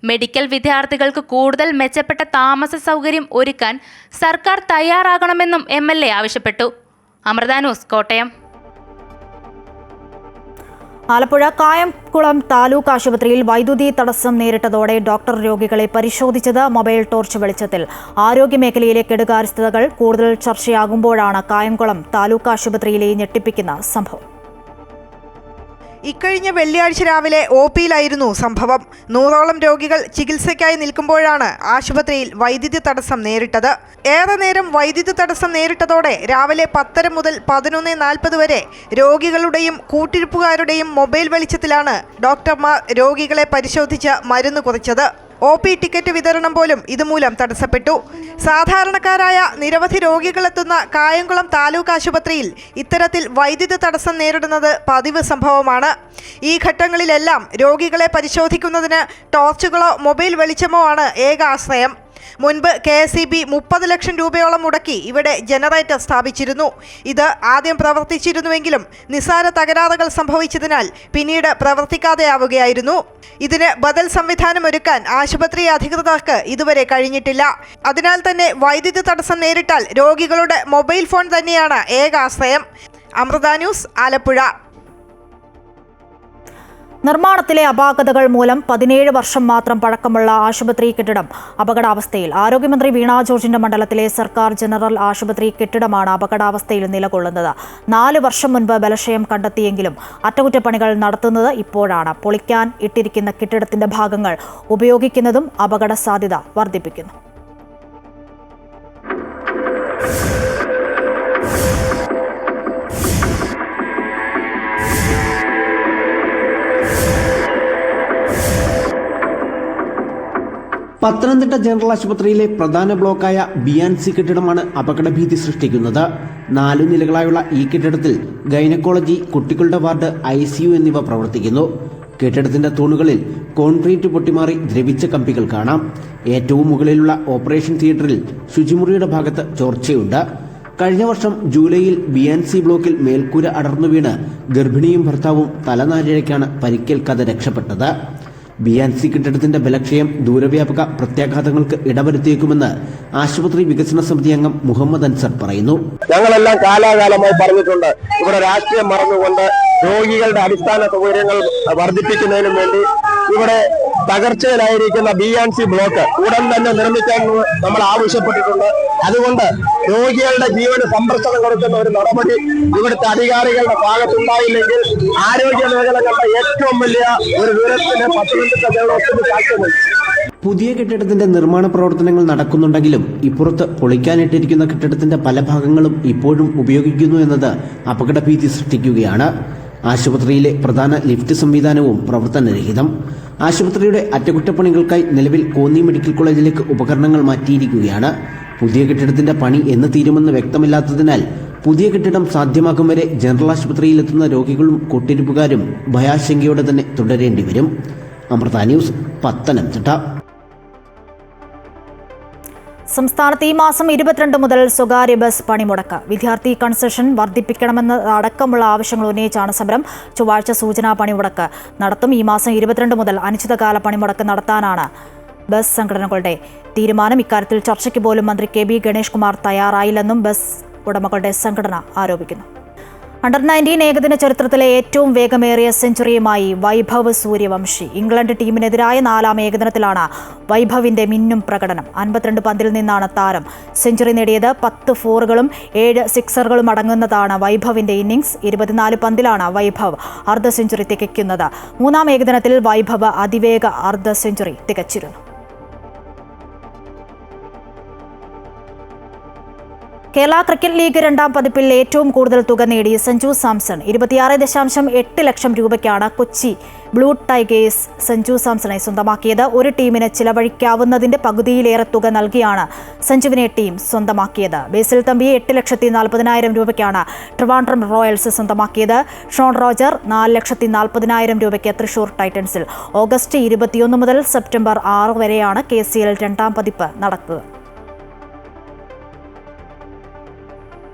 G: മെഡിക്കൽ വിദ്യാർത്ഥികൾക്ക് കൂടുതൽ മെച്ചപ്പെട്ട താമസ സൗകര്യം ഒരുക്കാൻ സർക്കാർ തയ്യാറാകണമെന്നും MLA ആവശ്യപ്പെട്ടു. അമൃത ന്യൂസ്, കോട്ടയം.
A: ആലപ്പുഴ കായംകുളം താലൂക്ക് ആശുപത്രിയിൽ വൈദ്യുതി തടസ്സം നേരിട്ടതോടെ ഡോക്ടർ രോഗികളെ പരിശോധിച്ചത് മൊബൈൽ ടോർച്ച് വെളിച്ചത്തിൽ. ആരോഗ്യമേഖലയിലെ കെടുകാര്യസ്ഥതകൾ കൂടുതൽ ചർച്ചയാകുമ്പോഴാണ് കായംകുളം താലൂക്ക് ആശുപത്രിയിലെ ഞെട്ടിപ്പിക്കുന്ന സംഭവം.
K: ഇക്കഴിഞ്ഞ വെള്ളിയാഴ്ച രാവിലെ OPയിലായിരുന്നു സംഭവം. 100ഓളം രോഗികൾ ചികിത്സയ്ക്കായി നിൽക്കുമ്പോഴാണ് ആശുപത്രിയിൽ വൈദ്യുതി തടസ്സം നേരിട്ടത്. ഏറെ നേരം വൈദ്യുതി തടസ്സം നേരിട്ടതോടെ രാവിലെ 10:30 മുതൽ 11:40 വരെ രോഗികളുടെയും കൂട്ടിരിപ്പുകാരുടെയും മൊബൈൽ വെളിച്ചത്തിലാണ് ഡോക്ടർമാർ രോഗികളെ പരിശോധിച്ച് മരുന്ന് കുറിച്ചത്. OP ടിക്കറ്റ് വിതരണം പോലും ഇതുമൂലം തടസ്സപ്പെട്ടു. സാധാരണക്കാരായ നിരവധി രോഗികളെത്തുന്ന കായംകുളം താലൂക്ക് ആശുപത്രിയിൽ ഇത്തരത്തിൽ വൈദ്യുതി തടസ്സം നേരിടുന്നത് പതിവ് സംഭവമാണ്. ഈ ഘട്ടങ്ങളിലെല്ലാം രോഗികളെ പരിശോധിക്കുന്നതിന് ടോർച്ചുകളോ മൊബൈൽ വെളിച്ചമോ ആണ് ഏക ആശ്രയം. മുൻപ് KSEB 30 ലക്ഷം രൂപയോളം മുടക്കി ഇവിടെ ജനറേറ്റർ സ്ഥാപിച്ചിരുന്നു. ഇത് ആദ്യം പ്രവർത്തിച്ചിരുന്നുവെങ്കിലും നിസ്സാര തകരാറുകൾ സംഭവിച്ചതിനാൽ പിന്നീട് പ്രവർത്തിക്കാതെയാവുകയായിരുന്നു. ഇതിന് ബദൽ സംവിധാനം ഒരുക്കാൻ ആശുപത്രി അധികൃതർക്ക് ഇതുവരെ കഴിഞ്ഞിട്ടില്ല. അതിനാൽ തന്നെ വൈദ്യുതി തടസ്സം നേരിട്ടാൽ രോഗികളുടെ മൊബൈൽ ഫോൺ തന്നെയാണ് ഏക ആശ്രയം. അമൃത ന്യൂസ്, ആലപ്പുഴ.
A: നിർമ്മാണത്തിലെ അപാകതകൾ മൂലം 17 വർഷം മാത്രം പഴക്കമുള്ള ആശുപത്രി കെട്ടിടം അപകടാവസ്ഥയിൽ. ആരോഗ്യമന്ത്രി വീണ ജോർജിന്റെ മണ്ഡലത്തിലെ സർക്കാർ ജനറൽ ആശുപത്രി കെട്ടിടമാണ് അപകടാവസ്ഥയിൽ നിലകൊള്ളുന്നത്. 4 വർഷം മുൻപ് ബലക്ഷയം കണ്ടെത്തിയെങ്കിലും അറ്റകുറ്റപ്പണികൾ നടത്തുന്നത് ഇപ്പോഴാണ്. പൊളിക്കാൻ ഇട്ടിരിക്കുന്ന കെട്ടിടത്തിന്റെ ഭാഗങ്ങൾ ഉപയോഗിക്കുന്നതും അപകട സാധ്യത വർദ്ധിപ്പിക്കുന്നു.
F: പത്തനംതിട്ട ജനറൽ ആശുപത്രിയിലെ പ്രധാന ബ്ലോക്കായ BNC കെട്ടിടമാണ് അപകടഭീതി സൃഷ്ടിക്കുന്നത്. 4 നിലകളായുള്ള ഈ കെട്ടിടത്തിൽ ഗൈനക്കോളജി, കുട്ടികളുടെ വാർഡ്, ICU എന്നിവ പ്രവർത്തിക്കുന്നു. കെട്ടിടത്തിന്റെ തൂണുകളിൽ കോൺക്രീറ്റ് പൊട്ടിമാറി ദ്രവിച്ച കമ്പികൾ കാണാം. ഏറ്റവും മുകളിലുള്ള ഓപ്പറേഷൻ തിയേറ്ററിൽ ശുചിമുറിയുടെ ഭാഗത്ത് ചോർച്ചയുണ്ട്. കഴിഞ്ഞ വർഷം ജൂലൈയിൽ BNC ബ്ലോക്കിൽ മേൽക്കൂര അടർന്നു വീണ് ഗർഭിണിയും ഭർത്താവും തലനാരിഴയ്ക്കാണ് പരിക്കേൽക്കാതെ രക്ഷപ്പെട്ടത്. BNC കെട്ടിടത്തിന്റെ ബലക്ഷയം ദൂരവ്യാപക പ്രത്യാഘാതങ്ങൾക്ക് ഇടവരുത്തിയേക്കുമെന്ന് ആശുപത്രി വികസന സമിതി അംഗം മുഹമ്മദ് അൻസർ പറയുന്നു.
B: ഞങ്ങളെല്ലാം കാലാകാലമായി പറഞ്ഞിട്ടുണ്ട്, ഇവിടെ രാഷ്ട്രീയം മറന്നുകൊണ്ട് രോഗികളുടെ അടിസ്ഥാന സൗകര്യങ്ങൾ വർദ്ധിപ്പിക്കുന്നതിനും വേണ്ടി ഇവിടെ തകർച്ചയിലായിരിക്കുന്ന BNC ബ്ലോക്ക് ഉടൻ തന്നെ നിർമ്മിക്കാൻ നമ്മൾ ആവശ്യപ്പെട്ടിട്ടുണ്ട്. അതുകൊണ്ട് രോഗികളുടെ ജീവന് സംരക്ഷണം കൊടുക്കുന്ന ഒരു നടപടി ഇവിടുത്തെ അധികാരികളുടെ ഭാഗത്തുണ്ടായില്ലെങ്കിൽ ആരോഗ്യ മേഖല കണ്ട ഏറ്റവും വലിയ ഒരു ദുരന്തത്തിന് പത്തനംതിട്ട ജനറൽ ഹോസ്പിറ്റൽ സാക്ഷ്യമായി.
F: പുതിയ കെട്ടിടത്തിന്റെ നിർമ്മാണ പ്രവർത്തനങ്ങൾ നടക്കുന്നുണ്ടെങ്കിലും ഇപ്പുറത്ത് പൊളിക്കാനിട്ടിരിക്കുന്ന കെട്ടിടത്തിന്റെ പല ഭാഗങ്ങളും ഇപ്പോഴും ഉപയോഗിക്കുന്നു എന്നത് അപകടഭീതി സൃഷ്ടിക്കുകയാണ്. ആശുപത്രിയിലെ പ്രധാന ലിഫ്റ്റ് സംവിധാനവും പ്രവർത്തനരഹിതം. ആശുപത്രിയുടെ അറ്റകുറ്റപ്പണികൾക്കായി നിലവിൽ കോന്നി മെഡിക്കൽ കോളേജിലേക്ക് ഉപകരണങ്ങൾ മാറ്റിയിരിക്കുകയാണ്. പുതിയ കെട്ടിടത്തിന്റെ പണി എന്ന് തീരുമെന്ന് വ്യക്തമില്ലാത്തതിനാൽ പുതിയ കെട്ടിടം സാധ്യമാക്കും വരെ ജനറൽ ആശുപത്രിയിലെത്തുന്ന രോഗികളും കൂട്ടിരിപ്പുകാരും ഭയാശങ്കയോടെ തന്നെ തുടരേണ്ടി വരും. അമൃത ന്യൂസ്, പത്തനംതിട്ട.
A: സംസ്ഥാനത്ത് ഈ മാസം 22 മുതൽ സ്വകാര്യ ബസ് പണിമുടക്ക്. വിദ്യാർത്ഥി കൺസെഷൻ വർദ്ധിപ്പിക്കണമെന്ന അടക്കമുള്ള ആവശ്യങ്ങൾ ഉന്നയിച്ചാണ് സമരം. ചൊവ്വാഴ്ച സൂചനാ പണിമുടക്ക് നടത്തും. ഈ മാസം 22 മുതൽ അനിശ്ചിതകാല പണിമുടക്ക് നടത്താനാണ് ബസ് സംഘടനകളുടെ തീരുമാനം. ഇക്കാര്യത്തിൽ ചർച്ചയ്ക്ക് പോലും മന്ത്രി KB ഗണേഷ് കുമാർ തയ്യാറായില്ലെന്നും ബസ് ഉടമകളുടെ സംഘടന ആരോപിക്കുന്നു. അണ്ടർ-19 ഏകദിന ചരിത്രത്തിലെ ഏറ്റവും വേഗമേറിയ സെഞ്ചുറിയുമായി വൈഭവ് സൂര്യവംശി. ഇംഗ്ലണ്ട് ടീമിനെതിരായ 4ാം ഏകദിനത്തിലാണ് വൈഭവിന്റെ മിന്നും പ്രകടനം. 52 പന്തിൽ നിന്നാണ് താരം സെഞ്ചുറി നേടിയത്. 10 ഫോറുകളും 7 സിക്സറുകളും അടങ്ങുന്നതാണ് വൈഭവിന്റെ ഇന്നിംഗ്സ്. 24 പന്തിലാണ് വൈഭവ് അർദ്ധ സെഞ്ചുറി തികയ്ക്കുന്നത്. 3ാം ഏകദിനത്തിൽ വൈഭവ് അതിവേഗ അർദ്ധ സെഞ്ചുറി തികച്ചിരുന്നു. കേരള ക്രിക്കറ്റ് ലീഗ് 2ാം പതിപ്പിൽ ഏറ്റവും കൂടുതൽ തുക നേടി സഞ്ജു സാംസൺ. 26.8 ലക്ഷം രൂപയ്ക്കാണ് കൊച്ചി ബ്ലൂ ടൈഗേഴ്സ് സഞ്ജു സാംസണെ സ്വന്തമാക്കിയത്. ഒരു ടീമിന് ചിലവഴിക്കാവുന്നതിന്റെ പകുതിയിലേറെ തുക നൽകിയാണ് സഞ്ജുവിനെ ടീം സ്വന്തമാക്കിയത്. ബേസിൽ തമ്പിയെ 8,40,000 രൂപയ്ക്കാണ് ട്രിവാൻഡ്രം റോയൽസ് സ്വന്തമാക്കിയത്. ഷോൺ റോജർ 4,40,000 രൂപയ്ക്ക് തൃശൂർ ടൈറ്റൻസിൽ. ഓഗസ്റ്റ് 21 മുതൽ സെപ്റ്റംബർ 6 വരെയാണ് KCL 2ാം പതിപ്പ് നടക്കുക.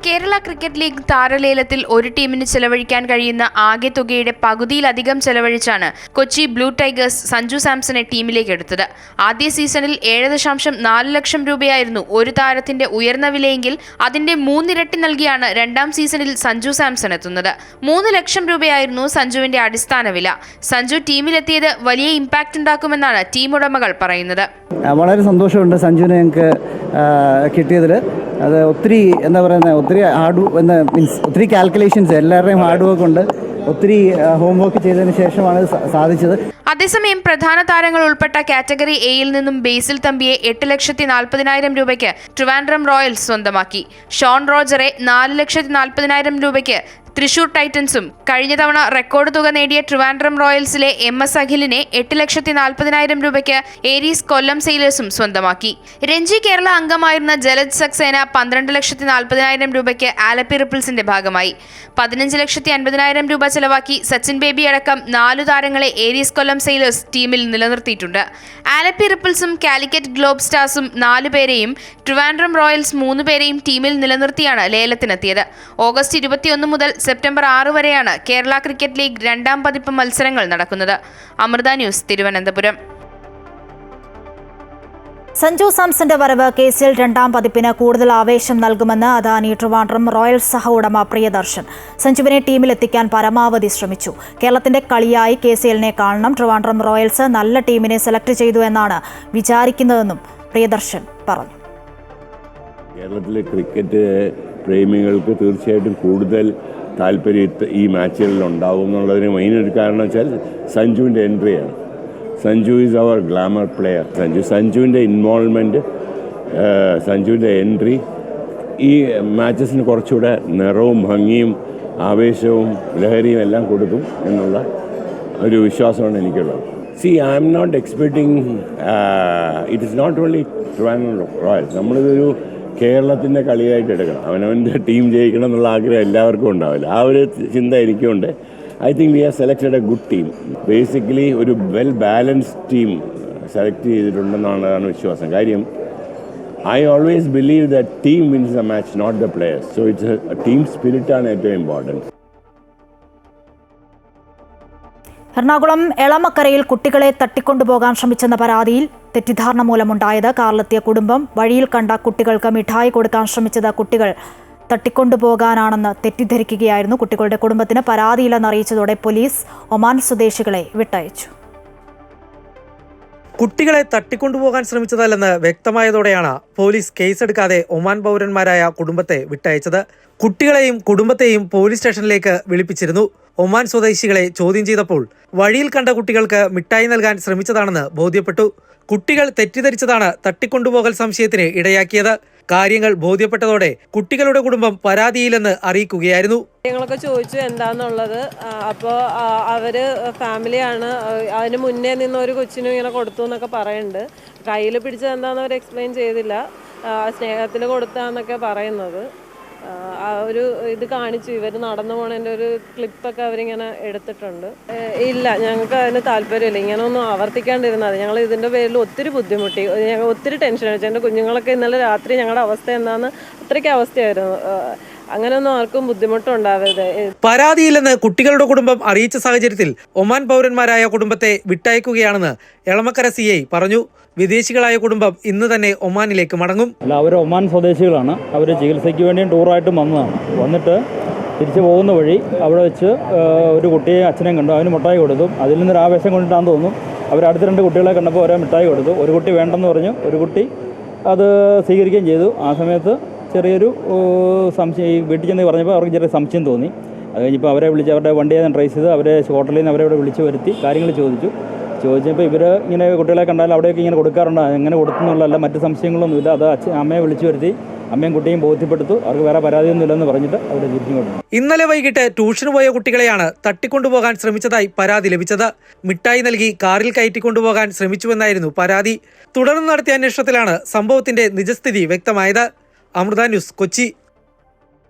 G: കേരള ക്രിക്കറ്റ് ലീഗ് താരലേലത്തിൽ ഒരു ടീമിന് ചെലവഴിക്കാൻ കഴിയുന്ന ആകെ തുകയുടെ പകുതിയിലധികം ചെലവഴിച്ചാണ് കൊച്ചി ബ്ലൂ ടൈഗേഴ്സ് സഞ്ജു സാംസണെ ടീമിലേക്ക് എടുത്തത്. ആദ്യ സീസണിൽ 7.4 ലക്ഷം രൂപയായിരുന്നു ഒരു താരത്തിന്റെ ഉയർന്ന വിലയെങ്കിൽ അതിന്റെ 3 ഇരട്ടി നൽകിയാണ് 2ാം സീസണിൽ സഞ്ജു സാംസൺ എത്തുന്നത്. 3 ലക്ഷം രൂപയായിരുന്നു സഞ്ജുവിന്റെ അടിസ്ഥാന വില. സഞ്ജു ടീമിലെത്തിയത് വലിയ ഇമ്പാക്റ്റ് ഉണ്ടാക്കുമെന്നാണ് ടീം ഉടമകൾ പറയുന്നത്.
L: വളരെ സന്തോഷമുണ്ട് സഞ്ജുവിനെ ഞങ്ങൾക്ക് കിട്ടിയതിൽ. അത് ഒത്തിരി ഒത്തിരി ഒത്തിരി കാൽക്കുലേഷൻസ്, എല്ലാവരുടെയും ഹാർഡ് വർക്ക് ഉണ്ട്. ഒത്തിരി ഹോംവർക്ക് ചെയ്തതിന് ശേഷമാണ് സാധിച്ചത്.
G: അതേസമയം പ്രധാന താരങ്ങൾ ഉൾപ്പെട്ട കാറ്റഗറി എയിൽ നിന്നും ബേസിൽ തമ്പിയെ 8,40,000 രൂപയ്ക്ക് ട്രിവാൻഡ്രം റോയൽസ് സ്വന്തമാക്കി. ഷോൺ റോജറെ 4,40,000 രൂപയ്ക്ക് തൃശൂർ ടൈറ്റൻസും കഴിഞ്ഞ തവണ റെക്കോർഡ് തുക നേടിയ ട്രിവാൻഡ്രം റോയൽസിലെ MS അഖിലിനെ 8,40,40,000 രൂപയ്ക്ക് ഏരീസ് കൊല്ലം സെയിലേഴ്സും സ്വന്തമാക്കി. രഞ്ജി കേരള അംഗമായിരുന്ന ജലജ് സക്സേന 12,40,40,000 രൂപയ്ക്ക് ആലപ്പി റിപ്പിൾസിന്റെ ഭാഗമായി. 15,50,000 രൂപ ചെലവാക്കി സച്ചിൻ ബേബി അടക്കം 4 താരങ്ങളെ ഏരീസ് കൊല്ലം സെയിലേഴ്സ് ടീമിൽ നിലനിർത്തിയിട്ടുണ്ട്. ആലപ്പി റിപ്പിൾസും കാലിക്കറ്റ് ഗ്ലോബ് സ്റ്റാർസും 4 പേരെയും ട്രിവാൻഡ്രം റോയൽസ് 3 പേരെയും ടീമിൽ നിലനിർത്തിയാണ് ലേലത്തിനെത്തിയത്. ഓഗസ്റ്റ് 21 മുതൽ സെപ്റ്റംബർ 6 വരെയാണ് കേരള ക്രിക്കറ്റ് ലീഗ് 2ാം പതിപ്പ് മത്സരങ്ങൾ നടക്കുന്നത്. അമൃത ന്യൂസ്, തിരുവനന്തപുരം.
A: സഞ്ജു സാംസന്റെ വരവ് കേസിൽ 2ാം പതിപ്പിന് കൂടുതൽ ആവേശം നൽകുമെന്ന് അദാനി ട്രിവാൻഡ്രം റോയൽസ് സഹ ഉടമ പ്രിയദർശൻ. സഞ്ജുവിനെ ടീമിലെത്തിക്കാൻ പരമാവധി ശ്രമിച്ചു. കേരളത്തിന്റെ കളിയായി KCLനെ കാണണം. ട്രിവാൻഡ്രം റോയൽസ് നല്ല ടീമിനെ സെലക്ട് ചെയ്തു എന്നാണ് വിചാരിക്കുന്നതെന്നും പ്രിയദർശൻ പറഞ്ഞു.
M: കേരളത്തിലെ ക്രിക്കറ്റ് പ്രേമികൾക്ക് തീർച്ചയായിട്ടും കൂടുതൽ താല്പര്യം ഈ മാച്ചുകളിൽ ഉണ്ടാവും എന്നുള്ളതിന് മെയിൻ ഒരു കാരണം വെച്ചാൽ സഞ്ജുവിൻ്റെ എൻട്രിയാണ്. Sanju is our glamour player. സഞ്ജുവിൻ്റെ ഇൻവോൾവ്മെൻറ്റ്, സഞ്ജുവിൻ്റെ എൻട്രി ഈ മാച്ചസിന് കുറച്ചുകൂടെ നിറവും ഭംഗിയും ആവേശവും ലഹരിയും എല്ലാം കൊടുക്കും എന്നുള്ള ഒരു വിശ്വാസമാണ് എനിക്കുള്ളത്. I am not expecting, it is not only Trivandrum Royals. നമ്മളിതൊരു കേരളത്തിൻ്റെ കളിയായിട്ട് എടുക്കണം. അവനവൻ്റെ ടീം ജയിക്കണം എന്നുള്ള ആഗ്രഹം എല്ലാവർക്കും ഉണ്ടാവില്ല. ആ ഒരു ചിന്ത എനിക്കുണ്ട്. I think we have selected a good team. Basically ഒരു വെൽ ബാലൻസ്ഡ് ടീം സെലക്ട് ചെയ്തിട്ടുണ്ടെന്നാണ് വിശ്വാസം. കാര്യം I always believe that team wins the match, not the players. So it's a team spirit ആണ് ഏറ്റവും ഇമ്പോർട്ടൻറ്റ്.
A: എറണാകുളം എളമക്കരയിൽ കുട്ടികളെ തട്ടിക്കൊണ്ടുപോകാൻ ശ്രമിച്ചെന്ന പരാതിയിൽ തെറ്റിദ്ധാരണ മൂലമുണ്ടായത്. കാറിലെത്തിയ കുടുംബം വഴിയിൽ കണ്ട കുട്ടികൾക്ക് മിഠായി കൊടുക്കാൻ ശ്രമിച്ചത് കുട്ടികൾ തട്ടിക്കൊണ്ടുപോകാനാണെന്ന് തെറ്റിദ്ധരിക്കുകയായിരുന്നു. കുട്ടികളുടെ കുടുംബത്തിന് പരാതിയില്ലെന്ന് അറിയിച്ചതോടെ പോലീസ് ഒമാൻ സ്വദേശികളെ വിട്ടയച്ചു.
N: കുട്ടികളെ തട്ടിക്കൊണ്ടുപോകാൻ ശ്രമിച്ചതല്ലെന്ന് വ്യക്തമായതോടെയാണ് പോലീസ് കേസെടുക്കാതെ ഒമാൻ പൗരന്മാരായ കുടുംബത്തെ വിട്ടയച്ചത്. കുട്ടികളെയും കുടുംബത്തെയും പോലീസ് സ്റ്റേഷനിലേക്ക് വിളിപ്പിച്ചിരുന്നു. ഒമാൻ സ്വദേശികളെ ചോദ്യം ചെയ്തപ്പോൾ വഴിയിൽ കണ്ട കുട്ടികൾക്ക് മിഠായി നൽകാൻ ശ്രമിച്ചതാണെന്ന് ബോധ്യപ്പെട്ടു. കുട്ടികൾ തെറ്റിദ്ധരിച്ചതാണ് തട്ടിക്കൊണ്ടുപോകൽ സംശയത്തിന് ഇടയാക്കിയത്. കാര്യങ്ങൾ ബോധ്യപ്പെട്ടതോടെ കുട്ടികളുടെ കുടുംബം പരാതിയില്ലെന്ന് അറിയിക്കുകയായിരുന്നു.
C: ഞങ്ങളൊക്കെ ചോദിച്ചു എന്താന്നുള്ളത്. അപ്പോൾ അവര് ഫാമിലിയാണ്, അതിന് മുന്നേ നിന്ന് ഒരു കൊച്ചിനും ഇങ്ങനെ കൊടുത്തു എന്നൊക്കെ പറയുന്നുണ്ട്. കയ്യിൽ പിടിച്ചത് എന്താണെന്ന് അവർ എക്സ്പ്ലെയിൻ ചെയ്തില്ല. സ്നേഹത്തിൽ കൊടുത്താന്നൊക്കെ പറയുന്നത്. ഒരു ഇത് കാണിച്ചു, ഇവർ നടന്നു പോണതിൻ്റെ ഒരു ക്ലിപ്പൊക്കെ അവരിങ്ങനെ എടുത്തിട്ടുണ്ട്. ഇല്ല, ഞങ്ങൾക്ക് അതിന് താല്പര്യമില്ല. ഇങ്ങനെ ഒന്നും ആവർത്തിക്കാണ്ടിരുന്നാൽ മതി. ഞങ്ങൾ ഇതിൻ്റെ പേരിൽ ഒത്തിരി ബുദ്ധിമുട്ടി, ഞങ്ങൾ ഒത്തിരി ടെൻഷൻ അടിച്ചു. എൻ്റെ കുഞ്ഞുങ്ങളൊക്കെ ഇന്നലെ രാത്രി ഞങ്ങളുടെ അവസ്ഥ എന്താണെന്ന് അത്രയ്ക്ക് അവസ്ഥയായിരുന്നു. അങ്ങനെയൊന്നും ആർക്കും ബുദ്ധിമുട്ടുണ്ടാവരുത്.
N: പരാതിയില്ലെന്ന് കുട്ടികളുടെ കുടുംബം അറിയിച്ച സാഹചര്യത്തിൽ ഒമാൻ പൗരന്മാരായ കുടുംബത്തെ വിട്ടയക്കുകയാണെന്ന് എളമക്കര CI പറഞ്ഞു. വിദേശികളായ കുടുംബം ഇന്ന് തന്നെ ഒമാനിലേക്ക് മടങ്ങും.
O: അല്ല, അവർ ഒമാൻ സ്വദേശികളാണ്. അവർ ചികിത്സയ്ക്ക് വേണ്ടിയും ടൂറായിട്ടും വന്നതാണ്. വന്നിട്ട് തിരിച്ചു പോകുന്ന വഴി അവിടെ വെച്ച് ഒരു കുട്ടിയെ അച്ഛനെയും കണ്ടു. അവന് മിഠായി കൊടുത്തു. അതിൽ നിന്നൊരു ആവേശം കൊണ്ടിട്ടാണെന്ന് തോന്നുന്നു. അവർ അടുത്ത 2 കുട്ടികളെ കണ്ടപ്പോൾ ഓരോ മിഠായി കൊടുത്തു. ഒരു കുട്ടി വേണ്ടെന്ന് പറഞ്ഞു, ഒരു കുട്ടി അത് സ്വീകരിക്കുകയും ചെയ്തു. ആ സമയത്ത് ചെറിയൊരു സംശയം, ഈ വീട്ടിൽ ചെന്ന് പറഞ്ഞപ്പോൾ അവർക്ക് ചെറിയ സംശയം തോന്നി. അത് കഴിഞ്ഞപ്പോൾ അവരെ വിളിച്ച് അവരുടെ വണ്ടിയെ ട്രേസ് ചെയ്ത് അവരെ ഹോട്ടലിൽ നിന്ന് അവരെ ഇവിടെ വിളിച്ച് വരുത്തി കാര്യങ്ങൾ ചോദിച്ചപ്പോൾ ഇവർ ഇങ്ങനെ കുട്ടികളെ കണ്ടാൽ അവിടെയൊക്കെ ഇങ്ങനെ കൊടുക്കാറുണ്ട്. എങ്ങനെ കൊടുക്കുന്നുള്ളതല്ല, മറ്റ് സംശയങ്ങളൊന്നുമില്ല. അത് അമ്മയെ വിളിച്ചു വരുത്തി അമ്മയും കുട്ടിയും ബോധ്യപ്പെടുത്തു. അവർക്ക് വേറെ പരാതിയൊന്നുമില്ലെന്ന് പറഞ്ഞിട്ട് അവർ തിരിച്ചു കൊടുത്തു.
N: ഇന്നലെ വൈകിട്ട് ട്യൂഷന് പോയ കുട്ടികളെയാണ് തട്ടിക്കൊണ്ടുപോകാൻ ശ്രമിച്ചതായി പരാതി ലഭിച്ചത്. മിഠായി നൽകി കാറിൽ കയറ്റിക്കൊണ്ടുപോകാൻ ശ്രമിച്ചുവെന്നായിരുന്നു പരാതി. തുടർന്ന് നടത്തിയ അന്വേഷണത്തിലാണ് സംഭവത്തിന്റെ നിജസ്ഥിതി വ്യക്തമായത്. അമൃത ന്യൂസ്, കൊച്ചി.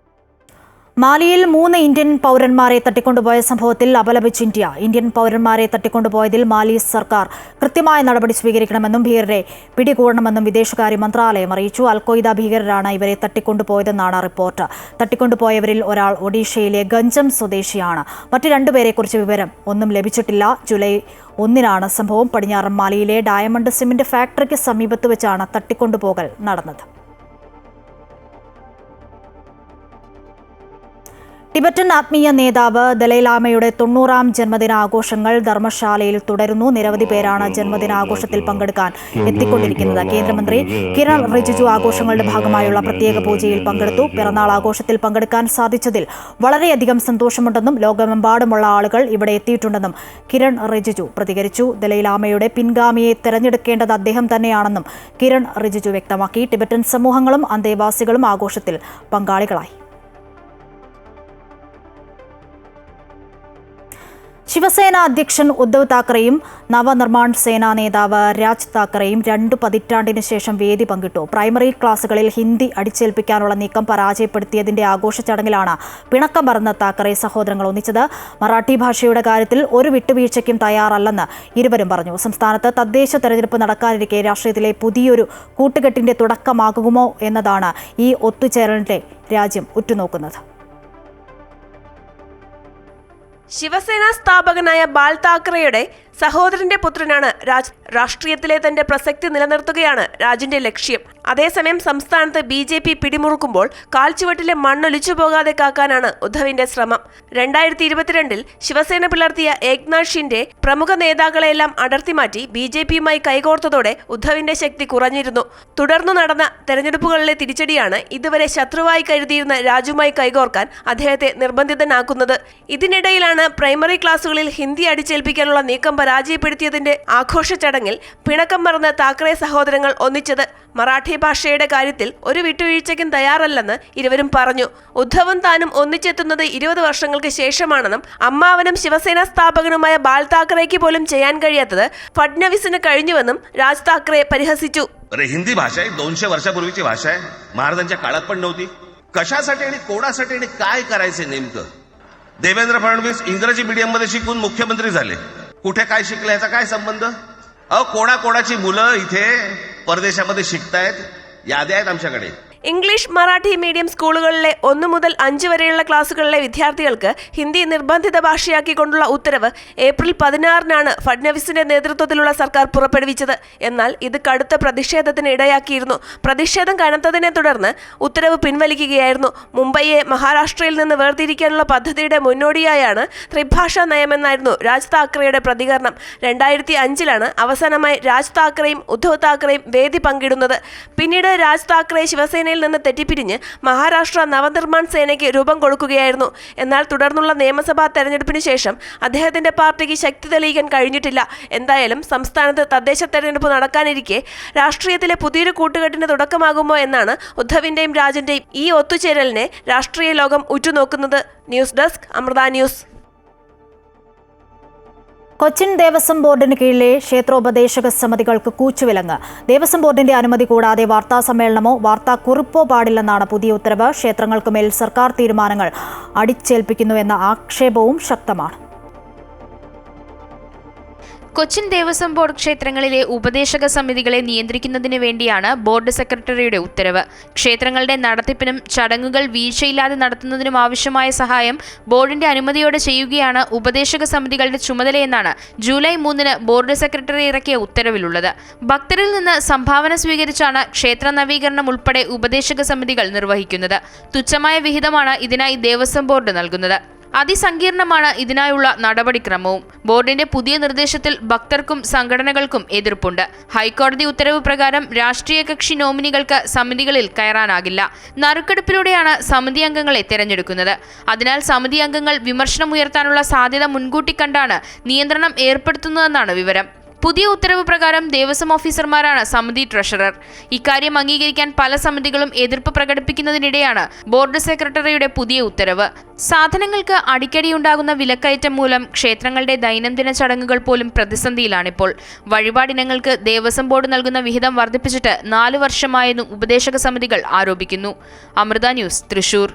A: മാലിയിൽ 3 ഇന്ത്യൻ പൗരന്മാരെ തട്ടിക്കൊണ്ടുപോയ സംഭവത്തിൽ അപലപിച്ച് ഇന്ത്യ. ഇന്ത്യൻ പൗരന്മാരെ തട്ടിക്കൊണ്ടുപോയതിൽ മാലി സർക്കാർ കൃത്യമായ നടപടി സ്വീകരിക്കണമെന്നും ഭീകരരെ പിടികൂടണമെന്നും വിദേശകാര്യ മന്ത്രാലയം അറിയിച്ചു. അൽഖ്വയ്ദ ഭീകരരാണ് ഇവരെ തട്ടിക്കൊണ്ടുപോയതെന്നാണ് റിപ്പോർട്ട്. തട്ടിക്കൊണ്ടുപോയവരിൽ ഒരാൾ ഒഡീഷയിലെ ഗഞ്ചം സ്വദേശിയാണ്. മറ്റ് 2 പേരെക്കുറിച്ച് വിവരം ഒന്നും ലഭിച്ചിട്ടില്ല. ജൂലൈ 1 സംഭവം. പടിഞ്ഞാറൻ മാലിയിലെ ഡയമണ്ട് സിമന്റ് ഫാക്ടറിക്ക് സമീപത്ത് വെച്ചാണ് തട്ടിക്കൊണ്ടുപോകൽ നടന്നത്. ടിബറ്റൻ ആത്മീയ നേതാവ് ദലൈലാമയുടെ 90ാം ജന്മദിനാഘോഷങ്ങൾ ധർമ്മശാലയിൽ തുടരുന്നു. നിരവധി പേരാണ് ജന്മദിനാഘോഷത്തിൽ പങ്കെടുക്കാൻ എത്തിക്കൊണ്ടിരിക്കുന്നത്. കേന്ദ്രമന്ത്രി കിരൺ റിജിജു ആഘോഷങ്ങളുടെ ഭാഗമായുള്ള പ്രത്യേക പൂജയിൽ പങ്കെടുത്തു. പിറന്നാൾ ആഘോഷത്തിൽ പങ്കെടുക്കാൻ സാധിച്ചതിൽ വളരെയധികം സന്തോഷമുണ്ടെന്നും ലോകമെമ്പാടുമുള്ള ആളുകൾ ഇവിടെ എത്തിയിട്ടുണ്ടെന്നും കിരൺ റിജിജു പ്രതികരിച്ചു. ദലൈലാമയുടെ പിൻഗാമിയെ തെരഞ്ഞെടുക്കേണ്ടത് അദ്ദേഹം തന്നെയാണെന്നും കിരൺ റിജിജു വ്യക്തമാക്കി. ടിബറ്റൻ സമൂഹങ്ങളും അന്തേവാസികളും ആഘോഷത്തിൽ പങ്കാളികളായി. ശിവസേന അധ്യക്ഷൻ ഉദ്ധവ് താക്കറെയും നവനിർമ്മാൺ സേനാ നേതാവ് രാജ് താക്കറെയും 2 പതിറ്റാണ്ടിനു ശേഷം വേദി പങ്കിട്ടു. പ്രൈമറി ക്ലാസുകളിൽ ഹിന്ദി അടിച്ചേൽപ്പിക്കാനുള്ള നീക്കം പരാജയപ്പെടുത്തിയതിന്റെ ആഘോഷ ചടങ്ങിലാണ് പിണക്കം മറന്ന താക്കറെ സഹോദരങ്ങൾ ഒന്നിച്ചത്. മറാഠി ഭാഷയുടെ കാര്യത്തിൽ ഒരു വിട്ടുവീഴ്ചയ്ക്കും തയ്യാറല്ലെന്ന് ഇരുവരും പറഞ്ഞു. സംസ്ഥാനത്ത് തദ്ദേശ തെരഞ്ഞെടുപ്പ് നടക്കാനിരിക്കെ രാഷ്ട്രീയത്തിലെ പുതിയൊരു കൂട്ടുകെട്ടിന്റെ തുടക്കമാകുമോ എന്നതാണ് ഈ ഒത്തുചേരലിന്റെ രാജ്യം ഉറ്റുനോക്കുന്നത്.
C: ശിവസേന സ്ഥാപകനായ ബാൽ താക്കറെയുടെ സഹോദരന്റെ പുത്രനാണ് രാജ്. രാഷ്ട്രീയത്തിലെ തന്റെ പ്രസക്തി നിലനിർത്തുകയാണ് രാജിന്റെ ലക്ഷ്യം. അതേസമയം സംസ്ഥാനത്ത് BJP പിടിമുറുക്കുമ്പോൾ കാൽച്ചുവട്ടിലെ മണ്ണൊലിച്ചു പോകാതെ കാക്കാനാണ് ഉദ്ധവിന്റെ ശ്രമം. 2022 ശിവസേന പിളർത്തിയ ഏക്നാഥ് ഷിൻഡെ പ്രമുഖ നേതാക്കളെല്ലാം അടർത്തിമാറ്റി BJPയുമായി കൈകോർത്തതോടെ ഉദ്ധവിന്റെ ശക്തി കുറഞ്ഞിരുന്നു. തുടർന്നു നടന്ന തെരഞ്ഞെടുപ്പുകളിലെ തിരിച്ചടിയാണ് ഇതുവരെ ശത്രുവായി കരുതിയിരുന്ന രാജുമായി കൈകോർക്കാൻ അദ്ദേഹത്തെ നിർബന്ധിതനാക്കുന്നത്. ഇതിനിടയിലാണ് പ്രൈമറി ക്ലാസുകളിൽ ഹിന്ദി അടിച്ചേൽപ്പിക്കാനുള്ള നീക്കം പരാജയപ്പെടുത്തിയതിന്റെ ആഘോഷ ചടങ്ങിൽ പിണക്കം മറന്ന് താക്കറെ സഹോദരങ്ങൾ ഒന്നിച്ചത്. മറാഠി ഭാഷയുടെ കാര്യത്തിൽ ഒരു വിട്ടുവീഴ്ചയ്ക്കും തയ്യാറല്ലെന്ന് ഇരുവരും പറഞ്ഞു. ഉദ്ധവും താനും ഒന്നിച്ചെത്തുന്നത് 20 വർഷങ്ങൾക്ക് ശേഷമാണെന്നും അമ്മാവനും ശിവസേന സ്ഥാപകനുമായ ബാൽ താക്കറേക്ക് പോലും ചെയ്യാൻ കഴിയാത്തത് ഫഡ്നവിസിന് കഴിഞ്ഞുവെന്നും രാജ് താക്കറെ പരിഹസിച്ചു.
P: हिंदी भाषा आहे 200 वर्षापूर्वीची भाषा आहे. महाराजांच्या काळात पण नव्हती. कशासाठी आणि कोणासाठी आणि काय करायचे नेमकं? देवेंद्र फडणवीस इंग्रजी मीडियम मध्ये शिकून मुख्यमंत्री झाले. कुठे काय शिकले याचा काय संबंध? कोणाकोणाची मुलं इथे परदेशामध्ये शिकतायत, याद्या आहेत आमच्याकडे.
C: ഇംഗ്ലീഷ് മറാഠി മീഡിയം സ്കൂളുകളിലെ 1 മുതൽ 5 വരെയുള്ള ക്ലാസുകളിലെ വിദ്യാർത്ഥികൾക്ക് ഹിന്ദി നിർബന്ധിത ഭാഷയാക്കിക്കൊണ്ടുള്ള ഉത്തരവ് ഏപ്രിൽ 16-നാണ് ഫഡ്നവിസിന്റെ നേതൃത്വത്തിലുള്ള സർക്കാർ പുറപ്പെടുവിച്ചത്. എന്നാൽ ഇത് കടുത്ത പ്രതിഷേധത്തിന് ഇടയാക്കിയിരുന്നു. പ്രതിഷേധം കനത്തതിനെ തുടർന്ന് ഉത്തരവ് പിൻവലിക്കുകയായിരുന്നു. മുംബൈയെ മഹാരാഷ്ട്രയിൽ നിന്ന് വേർതിരിക്കാനുള്ള പദ്ധതിയുടെ മുന്നോടിയായാണ് ത്രിഭാഷാ നയമെന്നായിരുന്നു രാജ് താക്കറെയുടെ പ്രതികരണം. 2005-ലാണ് അവസാനമായി രാജ് താക്കറെയും ഉദ്ധവ് താക്കറെയും വേദി പങ്കിടുന്നത്. പിന്നീട് രാജ് താക്കറെ ശിവസേന നിന്ന് തെറ്റിപ്പിരിഞ്ഞ് മഹാരാഷ്ട്ര നവനിർമ്മാൺ സേനയ്ക്ക് രൂപം കൊടുക്കുകയായിരുന്നു. എന്നാൽ തുടർന്നുള്ള നിയമസഭാ തെരഞ്ഞെടുപ്പിന് ശേഷം അദ്ദേഹത്തിന്റെ പാർട്ടിക്ക് ശക്തി തെളിയിക്കാൻ കഴിഞ്ഞിട്ടില്ല. എന്തായാലും സംസ്ഥാനത്ത് തദ്ദേശ തെരഞ്ഞെടുപ്പ് നടക്കാനിരിക്കെ രാഷ്ട്രീയത്തിലെ പുതിയൊരു കൂട്ടുകെട്ടിന് തുടക്കമാകുമോ എന്നാണ് ഉദ്ധവിന്റെയും രാജിന്റെയും ഈ ഒത്തുചേരലിനെ രാഷ്ട്രീയ ലോകം ഉറ്റുനോക്കുന്നത്. News desk Amrita news.
A: Cochin Devaswom ബോർഡിന് കീഴിലെ ക്ഷേത്രോപദേശക സമിതികൾക്ക് കൂച്ചുവിലങ്ങ്. ദേവസ്വം ബോർഡിന്റെ അനുമതി കൂടാതെ വാർത്താ സമ്മേളനമോ വാർത്താക്കുറിപ്പോ പാടില്ലെന്നാണ് പുതിയ ഉത്തരവ്. ക്ഷേത്രങ്ങൾക്ക് മേൽ സർക്കാർ തീരുമാനങ്ങൾ അടിച്ചേൽപ്പിക്കുന്നുവെന്ന ആക്ഷേപവും ശക്തമാണ്.
G: കൊച്ചിൻ ദേവസ്വം ബോർഡ് ക്ഷേത്രങ്ങളിലെ ഉപദേശക സമിതികളെ നിയന്ത്രിക്കുന്നതിന് വേണ്ടിയാണ് ബോർഡ് സെക്രട്ടറിയുടെ ഉത്തരവ്. ക്ഷേത്രങ്ങളുടെ നടത്തിപ്പിനും ചടങ്ങുകൾ വീഴ്ചയില്ലാതെ നടത്തുന്നതിനും ആവശ്യമായ സഹായം ബോർഡിന്റെ അനുമതിയോടെ ചെയ്യുകയാണ് ഉപദേശക സമിതികളുടെ ചുമതലയെന്നാണ് ജൂലൈ 3-ന് ബോർഡ് സെക്രട്ടറി ഇറക്കിയ ഉത്തരവിലുള്ളത്. ഭക്തരിൽ നിന്ന് സംഭാവന സ്വീകരിച്ചാണ് ക്ഷേത്ര നവീകരണം ഉൾപ്പെടെ ഉപദേശക സമിതികൾ നിർവഹിക്കുന്നത്. തുച്ഛമായ വിഹിതമാണ് ഇതിനായി ദേവസ്വം ബോർഡ് നൽകുന്നത്. അതിസങ്കീർണമാണ് ഇതിനായുള്ള നടപടിക്രമവും. ബോർഡിന്റെ പുതിയ നിർദ്ദേശത്തിൽ ഭക്തർക്കും സംഘടനകൾക്കും എതിർപ്പുണ്ട്. ഹൈക്കോടതി ഉത്തരവ് പ്രകാരം രാഷ്ട്രീയ കക്ഷി നോമിനികൾക്ക് സമിതികളിൽ കയറാനാകില്ല. നറുക്കെടുപ്പിലൂടെയാണ് സമിതി അംഗങ്ങളെ തെരഞ്ഞെടുക്കുന്നത്. അതിനാൽ സമിതി അംഗങ്ങൾ വിമർശനമുയർത്താനുള്ള സാധ്യത മുൻകൂട്ടി കണ്ടാണ് നിയന്ത്രണം ഏർപ്പെടുത്തുന്നതെന്നാണ് വിവരം. പുതിയ ഉത്തരവ് പ്രകാരം ദേവസ്വം ഓഫീസർമാരാണ് സമിതി ട്രഷറർ. ഇക്കാര്യം അംഗീകരിക്കാൻ പല സമിതികളും എതിർപ്പ് പ്രകടിപ്പിക്കുന്നതിനിടെയാണ് ബോർഡ് സെക്രട്ടറിയുടെ പുതിയ ഉത്തരവ്. സാധനങ്ങൾക്ക് അടിക്കടിയുണ്ടാകുന്ന വിലക്കയറ്റം മൂലം ക്ഷേത്രങ്ങളുടെ ദൈനംദിന ചടങ്ങുകൾ പോലും പ്രതിസന്ധിയിലാണിപ്പോൾ. വഴിപാടിനങ്ങൾക്ക് ദേവസ്വം ബോർഡ് നൽകുന്ന വിഹിതം വർദ്ധിപ്പിച്ചിട്ട് 4 വർഷമായെന്നും ഉപദേശക സമിതികൾ ആരോപിക്കുന്നു. അമൃത ന്യൂസ്, തൃശൂർ.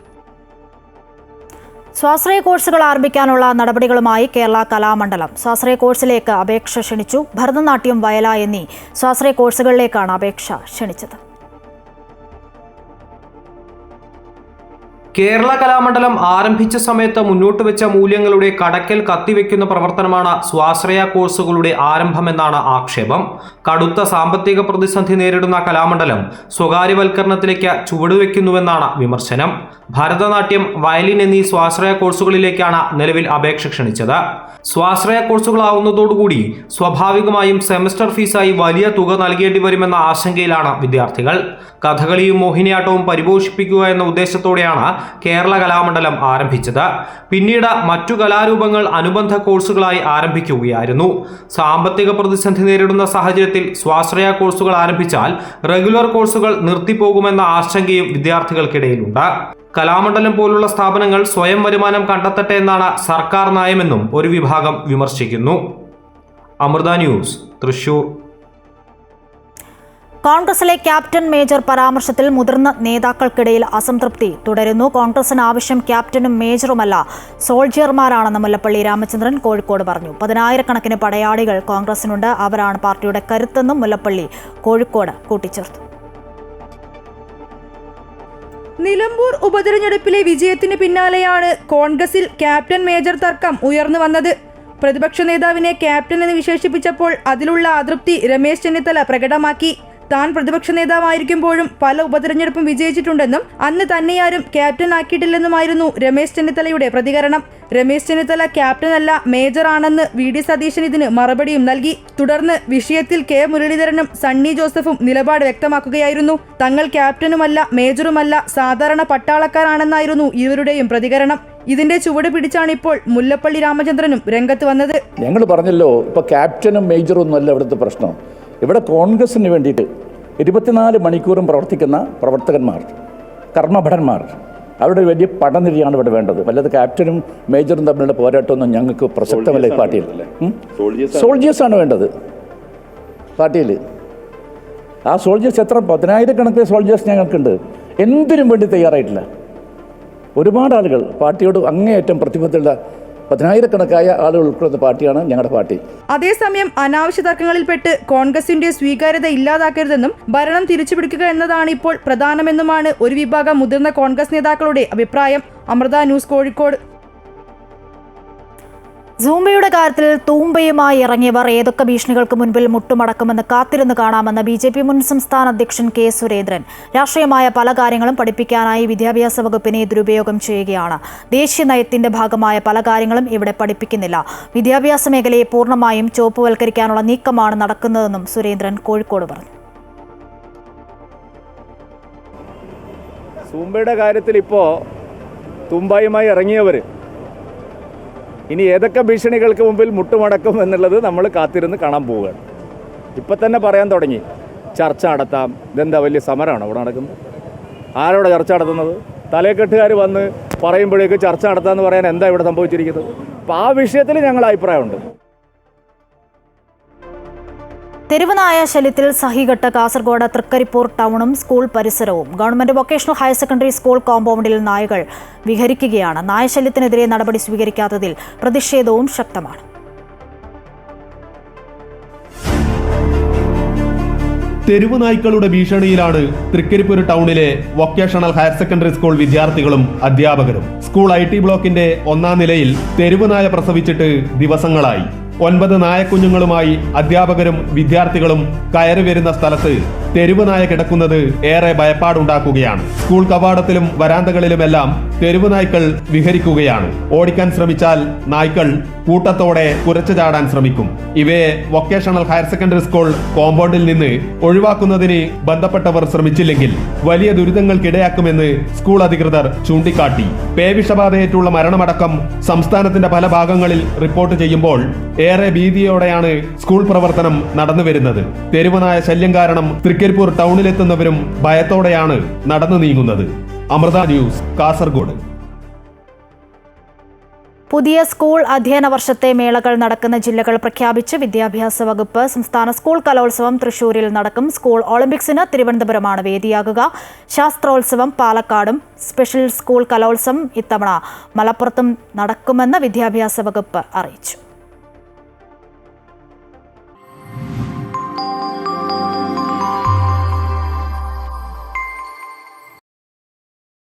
A: സ്വാശ്രയ കോഴ്സുകൾ ആരംഭിക്കാനുള്ള നടപടികളുമായി കേരള കലാമണ്ഡലം. സ്വാശ്രയ കോഴ്സിലേക്ക് അപേക്ഷ ക്ഷണിച്ചു. ഭരതനാട്യം, വയല എന്നീ സ്വാശ്രയ കോഴ്സുകളിലേക്കാണ് അപേക്ഷ ക്ഷണിച്ചത്.
Q: കേരള കലാമണ്ഡലം ആരംഭിച്ച സമയത്ത് മുന്നോട്ട് വെച്ച മൂല്യങ്ങളുടെ കടക്കൽ കത്തിവെക്കുന്ന പ്രവർത്തനമാണ് സ്വാശ്രയ കോഴ്സുകളുടെ ആരംഭമെന്നാണ് ആക്ഷേപം. കടുത്ത സാമ്പത്തിക പ്രതിസന്ധി നേരിടുന്ന കലാമണ്ഡലം സ്വകാര്യവൽക്കരണത്തിലേക്ക് ചുവടുവെക്കുന്നുവെന്നാണ് വിമർശനം. ഭരതനാട്യം, വയലിൻ എന്നീ സ്വാശ്രയ കോഴ്സുകളിലേക്കാണ് നിലവിൽ അപേക്ഷ ക്ഷണിച്ചത്. സ്വാശ്രയ കോഴ്സുകളാവുന്നതോടുകൂടി സ്വാഭാവികമായും സെമസ്റ്റർ ഫീസായി വലിയ തുക നൽകേണ്ടി വരുമെന്ന ആശങ്കയിലാണ് വിദ്യാർത്ഥികൾ. കഥകളിയും മോഹിനിയാട്ടവും പരിപോഷിപ്പിക്കുക എന്ന ഉദ്ദേശത്തോടെയാണ് കേരള കലാമണ്ഡലം ആരംഭിച്ചത്. പിന്നീട് മറ്റു കലാരൂപങ്ങൾ അനുബന്ധ കോഴ്സുകളായി ആരംഭിക്കുകയായിരുന്നു. സാമ്പത്തിക പ്രതിസന്ധി നേരിടുന്ന സാഹചര്യത്തിൽ സ്വാശ്രയ കോഴ്സുകൾ ആരംഭിച്ചാൽ റെഗുലർ കോഴ്സുകൾ നിർത്തിപ്പോകുമെന്ന ആശങ്കയും വിദ്യാർത്ഥികൾക്കിടയിലുണ്ട്. കലാമണ്ഡലം പോലുള്ള സ്ഥാപനങ്ങൾ സ്വയം വരുമാനം കണ്ടെത്തട്ടെ എന്നാണ് സർക്കാർ നയമെന്നും ഒരു വിഭാഗം വിമർശിക്കുന്നു. അമൃത ന്യൂസ്, തൃശൂർ.
A: കോൺഗ്രസിലെ ക്യാപ്റ്റൻ മേജർ പരാമർശത്തിൽ മുതിർന്ന നേതാക്കൾക്കിടയിൽ അസംതൃപ്തി തുടരുന്നു. കോൺഗ്രസിന് ആവശ്യം ക്യാപ്റ്റനും മേജറുമല്ല, സോൾജിയർമാരാണെന്ന് മുല്ലപ്പള്ളി രാമചന്ദ്രൻ കോഴിക്കോട് പറഞ്ഞു. 10,000-കണക്കിന് പടയാളികൾ കോൺഗ്രസിനുണ്ട്, അവരാണ് പാർട്ടിയുടെ കരുത്തെന്നും മുല്ലപ്പള്ളി കോഴിക്കോട് കൂട്ടിച്ചേർത്തു.
K: നിലമ്പൂർ ഉപതെരഞ്ഞെടുപ്പിലെ വിജയത്തിന് പിന്നാലെയാണ് കോൺഗ്രസിൽ ക്യാപ്റ്റൻ മേജർ തർക്കം ഉയർന്നു വന്നത്. പ്രതിപക്ഷ നേതാവിനെ ക്യാപ്റ്റൻ എന്ന് വിശേഷിപ്പിച്ചപ്പോൾ അതിലുള്ള അതൃപ്തി രമേശ് ചെന്നിത്തല പ്രകടമാക്കി. താൻ പ്രതിപക്ഷ നേതാവായിരിക്കുമ്പോഴും പല ഉപതെരഞ്ഞെടുപ്പും വിജയിച്ചിട്ടുണ്ടെന്നും അന്ന് തന്നെയാരും ക്യാപ്റ്റൻ ആക്കിയിട്ടില്ലെന്നുമായിരുന്നു രമേശ് ചെന്നിത്തലയുടെ പ്രതികരണം. രമേശ് ചെന്നിത്തല ക്യാപ്റ്റനല്ല മേജർ ആണെന്ന് വി.ഡി. സതീശൻ ഇതിന് മറുപടിയും നൽകി. തുടർന്ന് വിഷയത്തിൽ കെ. മുരളീധരനും സണ്ണി ജോസഫും നിലപാട് വ്യക്തമാക്കുകയായിരുന്നു. തങ്ങൾ ക്യാപ്റ്റനുമല്ല മേജറുമല്ല, സാധാരണ പട്ടാളക്കാരാണെന്നായിരുന്നു ഇരുവരുടെയും പ്രതികരണം. ഇതിന്റെ ചുവട് പിടിച്ചാണ് ഇപ്പോൾ മുല്ലപ്പള്ളി രാമചന്ദ്രനും രംഗത്ത് വന്നത്.
R: ഞങ്ങൾ പറഞ്ഞല്ലോ, ഇപ്പൊ ക്യാപ്റ്റനും മേജറും ഒന്നുമല്ല ഇവിടുത്തെ പ്രശ്നം. ഇവിടെ കോൺഗ്രസിന് വേണ്ടിയിട്ട് 24 മണിക്കൂറും പ്രവർത്തിക്കുന്ന പ്രവർത്തകന്മാർ, കർമ്മഭടന്മാർ, അവരുടെ വലിയ പടനിരയാണ് ഇവിടെ വേണ്ടത്. വല്ലത് ക്യാപ്റ്റനും മേജറും തമ്മിലുള്ള പോരാട്ടമൊന്നും ഞങ്ങൾക്ക് പ്രസക്തമല്ല ഈ പാർട്ടിയിൽ. സോൾജിയേഴ്സാണ് വേണ്ടത് പാർട്ടിയിൽ. ആ സോൾജിയേഴ്സ് എത്ര 10,000-കണക്കിന് സോൾജിയേഴ്സ് ഞങ്ങൾക്കുണ്ട്. എന്തിനും വേണ്ടി തയ്യാറായിട്ടില്ല. ഒരുപാട് ആളുകൾ പാർട്ടിയോട് അങ്ങേയറ്റം പ്രതിബദ്ധത, 10,000-കണക്കായ ആളുകൾ ഉൾക്കൊള്ളുന്ന പാർട്ടിയാണ് ഞങ്ങളുടെ പാർട്ടി.
K: അതേസമയം അനാവശ്യ തർക്കങ്ങളിൽപ്പെട്ട് കോൺഗ്രസിന്റെ സ്വീകാര്യത ഇല്ലാതാക്കരുതെന്നും ഭരണം തിരിച്ചുപിടിക്കുക എന്നതാണ് ഇപ്പോൾ പ്രധാനമെന്നുമാണ് ഒരു വിഭാഗം മുതിർന്ന കോൺഗ്രസ് നേതാക്കളുടെ അഭിപ്രായം. അമൃത ന്യൂസ്, കോഴിക്കോട്.
A: സൂംബയുടെ കാര്യത്തിൽ തൂമ്പയുമായി ഇറങ്ങിയവർ ഏതൊക്കെ ഭീഷണികൾക്ക് മുൻപിൽ മുട്ടുമടക്കുമെന്ന് കാത്തിരുന്ന് കാണാമെന്ന് BJP മുൻ സംസ്ഥാന അധ്യക്ഷൻ കെ. സുരേന്ദ്രൻ. രാഷ്ട്രീയമായ പല കാര്യങ്ങളും പഠിപ്പിക്കാനായി വിദ്യാഭ്യാസ വകുപ്പിനെ ദുരുപയോഗം ചെയ്യുകയാണ്. ദേശീയ നയത്തിന്റെ ഭാഗമായ പല കാര്യങ്ങളും ഇവിടെ പഠിപ്പിക്കുന്നില്ല. വിദ്യാഭ്യാസ മേഖലയെ പൂർണ്ണമായും ചുവപ്പുവൽക്കരിക്കാനുള്ള നീക്കമാണ് നടക്കുന്നതെന്നും സുരേന്ദ്രൻ കോഴിക്കോട് പറഞ്ഞു.
D: സൂംബയുടെ കാര്യത്തിൽ ഇപ്പോൾ തുമ്പയുമായി ഇറങ്ങിയവർ ഇനി ഏതൊക്കെ ഭീഷണികൾക്ക് മുമ്പിൽ മുട്ടുമടക്കും എന്നുള്ളത് നമ്മൾ കാത്തിരുന്ന് കാണാൻ പോവുകയാണ്. ഇപ്പം തന്നെ പറയാൻ തുടങ്ങി, ചർച്ച നടത്താം. ഇതെന്താ വലിയ സമരമാണോ ഇവിടെ നടക്കുന്നത്? ആരോടെ ചർച്ച നടത്തുന്നത്? തലക്കെട്ടുകാർ വന്ന് പറയുമ്പോഴേക്ക് ചർച്ച നടത്താമെന്ന് പറയാൻ എന്താ ഇവിടെ സംഭവിച്ചിരിക്കുന്നത്? അപ്പോൾ ആ വിഷയത്തിൽ ഞങ്ങൾ അഭിപ്രായമുണ്ട്.
A: തെരുവുനായ ശല്യത്തിൽ സഹികെട്ട് കാസർഗോഡ് തൃക്കരിപ്പൂർ ടൗണും സ്കൂൾ പരിസരവും. Government vocational higher secondary school കോമ്പൗണ്ടിൽ നായകൾ വിഹരിക്കുകയാണ്. നായശല്യത്തിനെതിരെ നടപടി സ്വീകരിക്കാത്തതിൽ പ്രതിഷേധവും ശക്തമാണ്.
S: തെരുവുനായ്ക്കളുടെ ഭീഷണിയിലാണ് തൃക്കരിപ്പൂർ ടൗണിലെ വൊക്കേഷണൽ ഹയർ സെക്കൻഡറി സ്കൂൾ വിദ്യാർത്ഥികളും അധ്യാപകരും. സ്കൂൾ IT ബ്ലോക്കിന്റെ 1-ാം നിലയിൽ തെരുവുനായ പ്രസവിച്ചിട്ട് ദിവസങ്ങളായി. 9 നായക്കുഞ്ഞുങ്ങളുമായി അധ്യാപകരും വിദ്യാർത്ഥികളും കയറി വരുന്ന സ്ഥലത്ത് തെരുവുനായ കിടക്കുന്നത് ഏറെ ഭയപ്പാടുണ്ടാക്കുകയാണ്. സ്കൂൾ കവാടത്തിലും വരാന്തകളിലുമെല്ലാം തെരുവുനായ്ക്കൾ വിഹരിക്കുകയാണ്. ഓടിക്കാൻ ശ്രമിച്ചാൽ നായ്ക്കൾ കൂട്ടത്തോടെ കുരച്ചു ചാടാൻ ശ്രമിക്കും. ഇവയെ വൊക്കേഷണൽ ഹയർ സെക്കൻഡറി സ്കൂൾ കോമ്പൗണ്ടിൽ നിന്ന് ഒഴിവാക്കുന്നതിന് ബന്ധപ്പെട്ടവർ ശ്രമിച്ചില്ലെങ്കിൽ വലിയ ദുരിതങ്ങൾക്കിടയാക്കുമെന്ന് സ്കൂൾ അധികൃതർ ചൂണ്ടിക്കാട്ടി. പേവിഷബാധയേറ്റുള്ള മരണമടക്കം സംസ്ഥാനത്തിന്റെ പല ഭാഗങ്ങളിൽ റിപ്പോർട്ട് ചെയ്യുമ്പോൾ ഏറെ ഭീതിയോടെയാണ് സ്കൂൾ പ്രവർത്തനം നടന്നുവരുന്നത്. തെരുവുനായ ശല്യം കാരണം തൃക്കരിപ്പൂർ ടൗണിലെത്തുന്നവരും ഭയത്തോടെയാണ് നടന്നു നീങ്ങുന്നത്. അമൃത ന്യൂസ്, കാസർഗോഡ്.
A: പുതിയ സ്കൂൾ അധ്യയന വർഷത്തെ മേളകൾ നടക്കുന്ന ജില്ലകൾ പ്രഖ്യാപിച്ച് വിദ്യാഭ്യാസ വകുപ്പ്. സംസ്ഥാന സ്കൂൾ കലോത്സവം തൃശൂരിൽ നടക്കും. സ്കൂൾ ഒളിമ്പിക്സിന് തിരുവനന്തപുരമാണ് വേദിയാകുക. ശാസ്ത്രോത്സവം പാലക്കാടും, സ്പെഷ്യൽ സ്കൂൾ കലോത്സവം ഇത്തവണ മലപ്പുറത്തും നടക്കുമെന്ന് വിദ്യാഭ്യാസ വകുപ്പ് അറിയിച്ചു.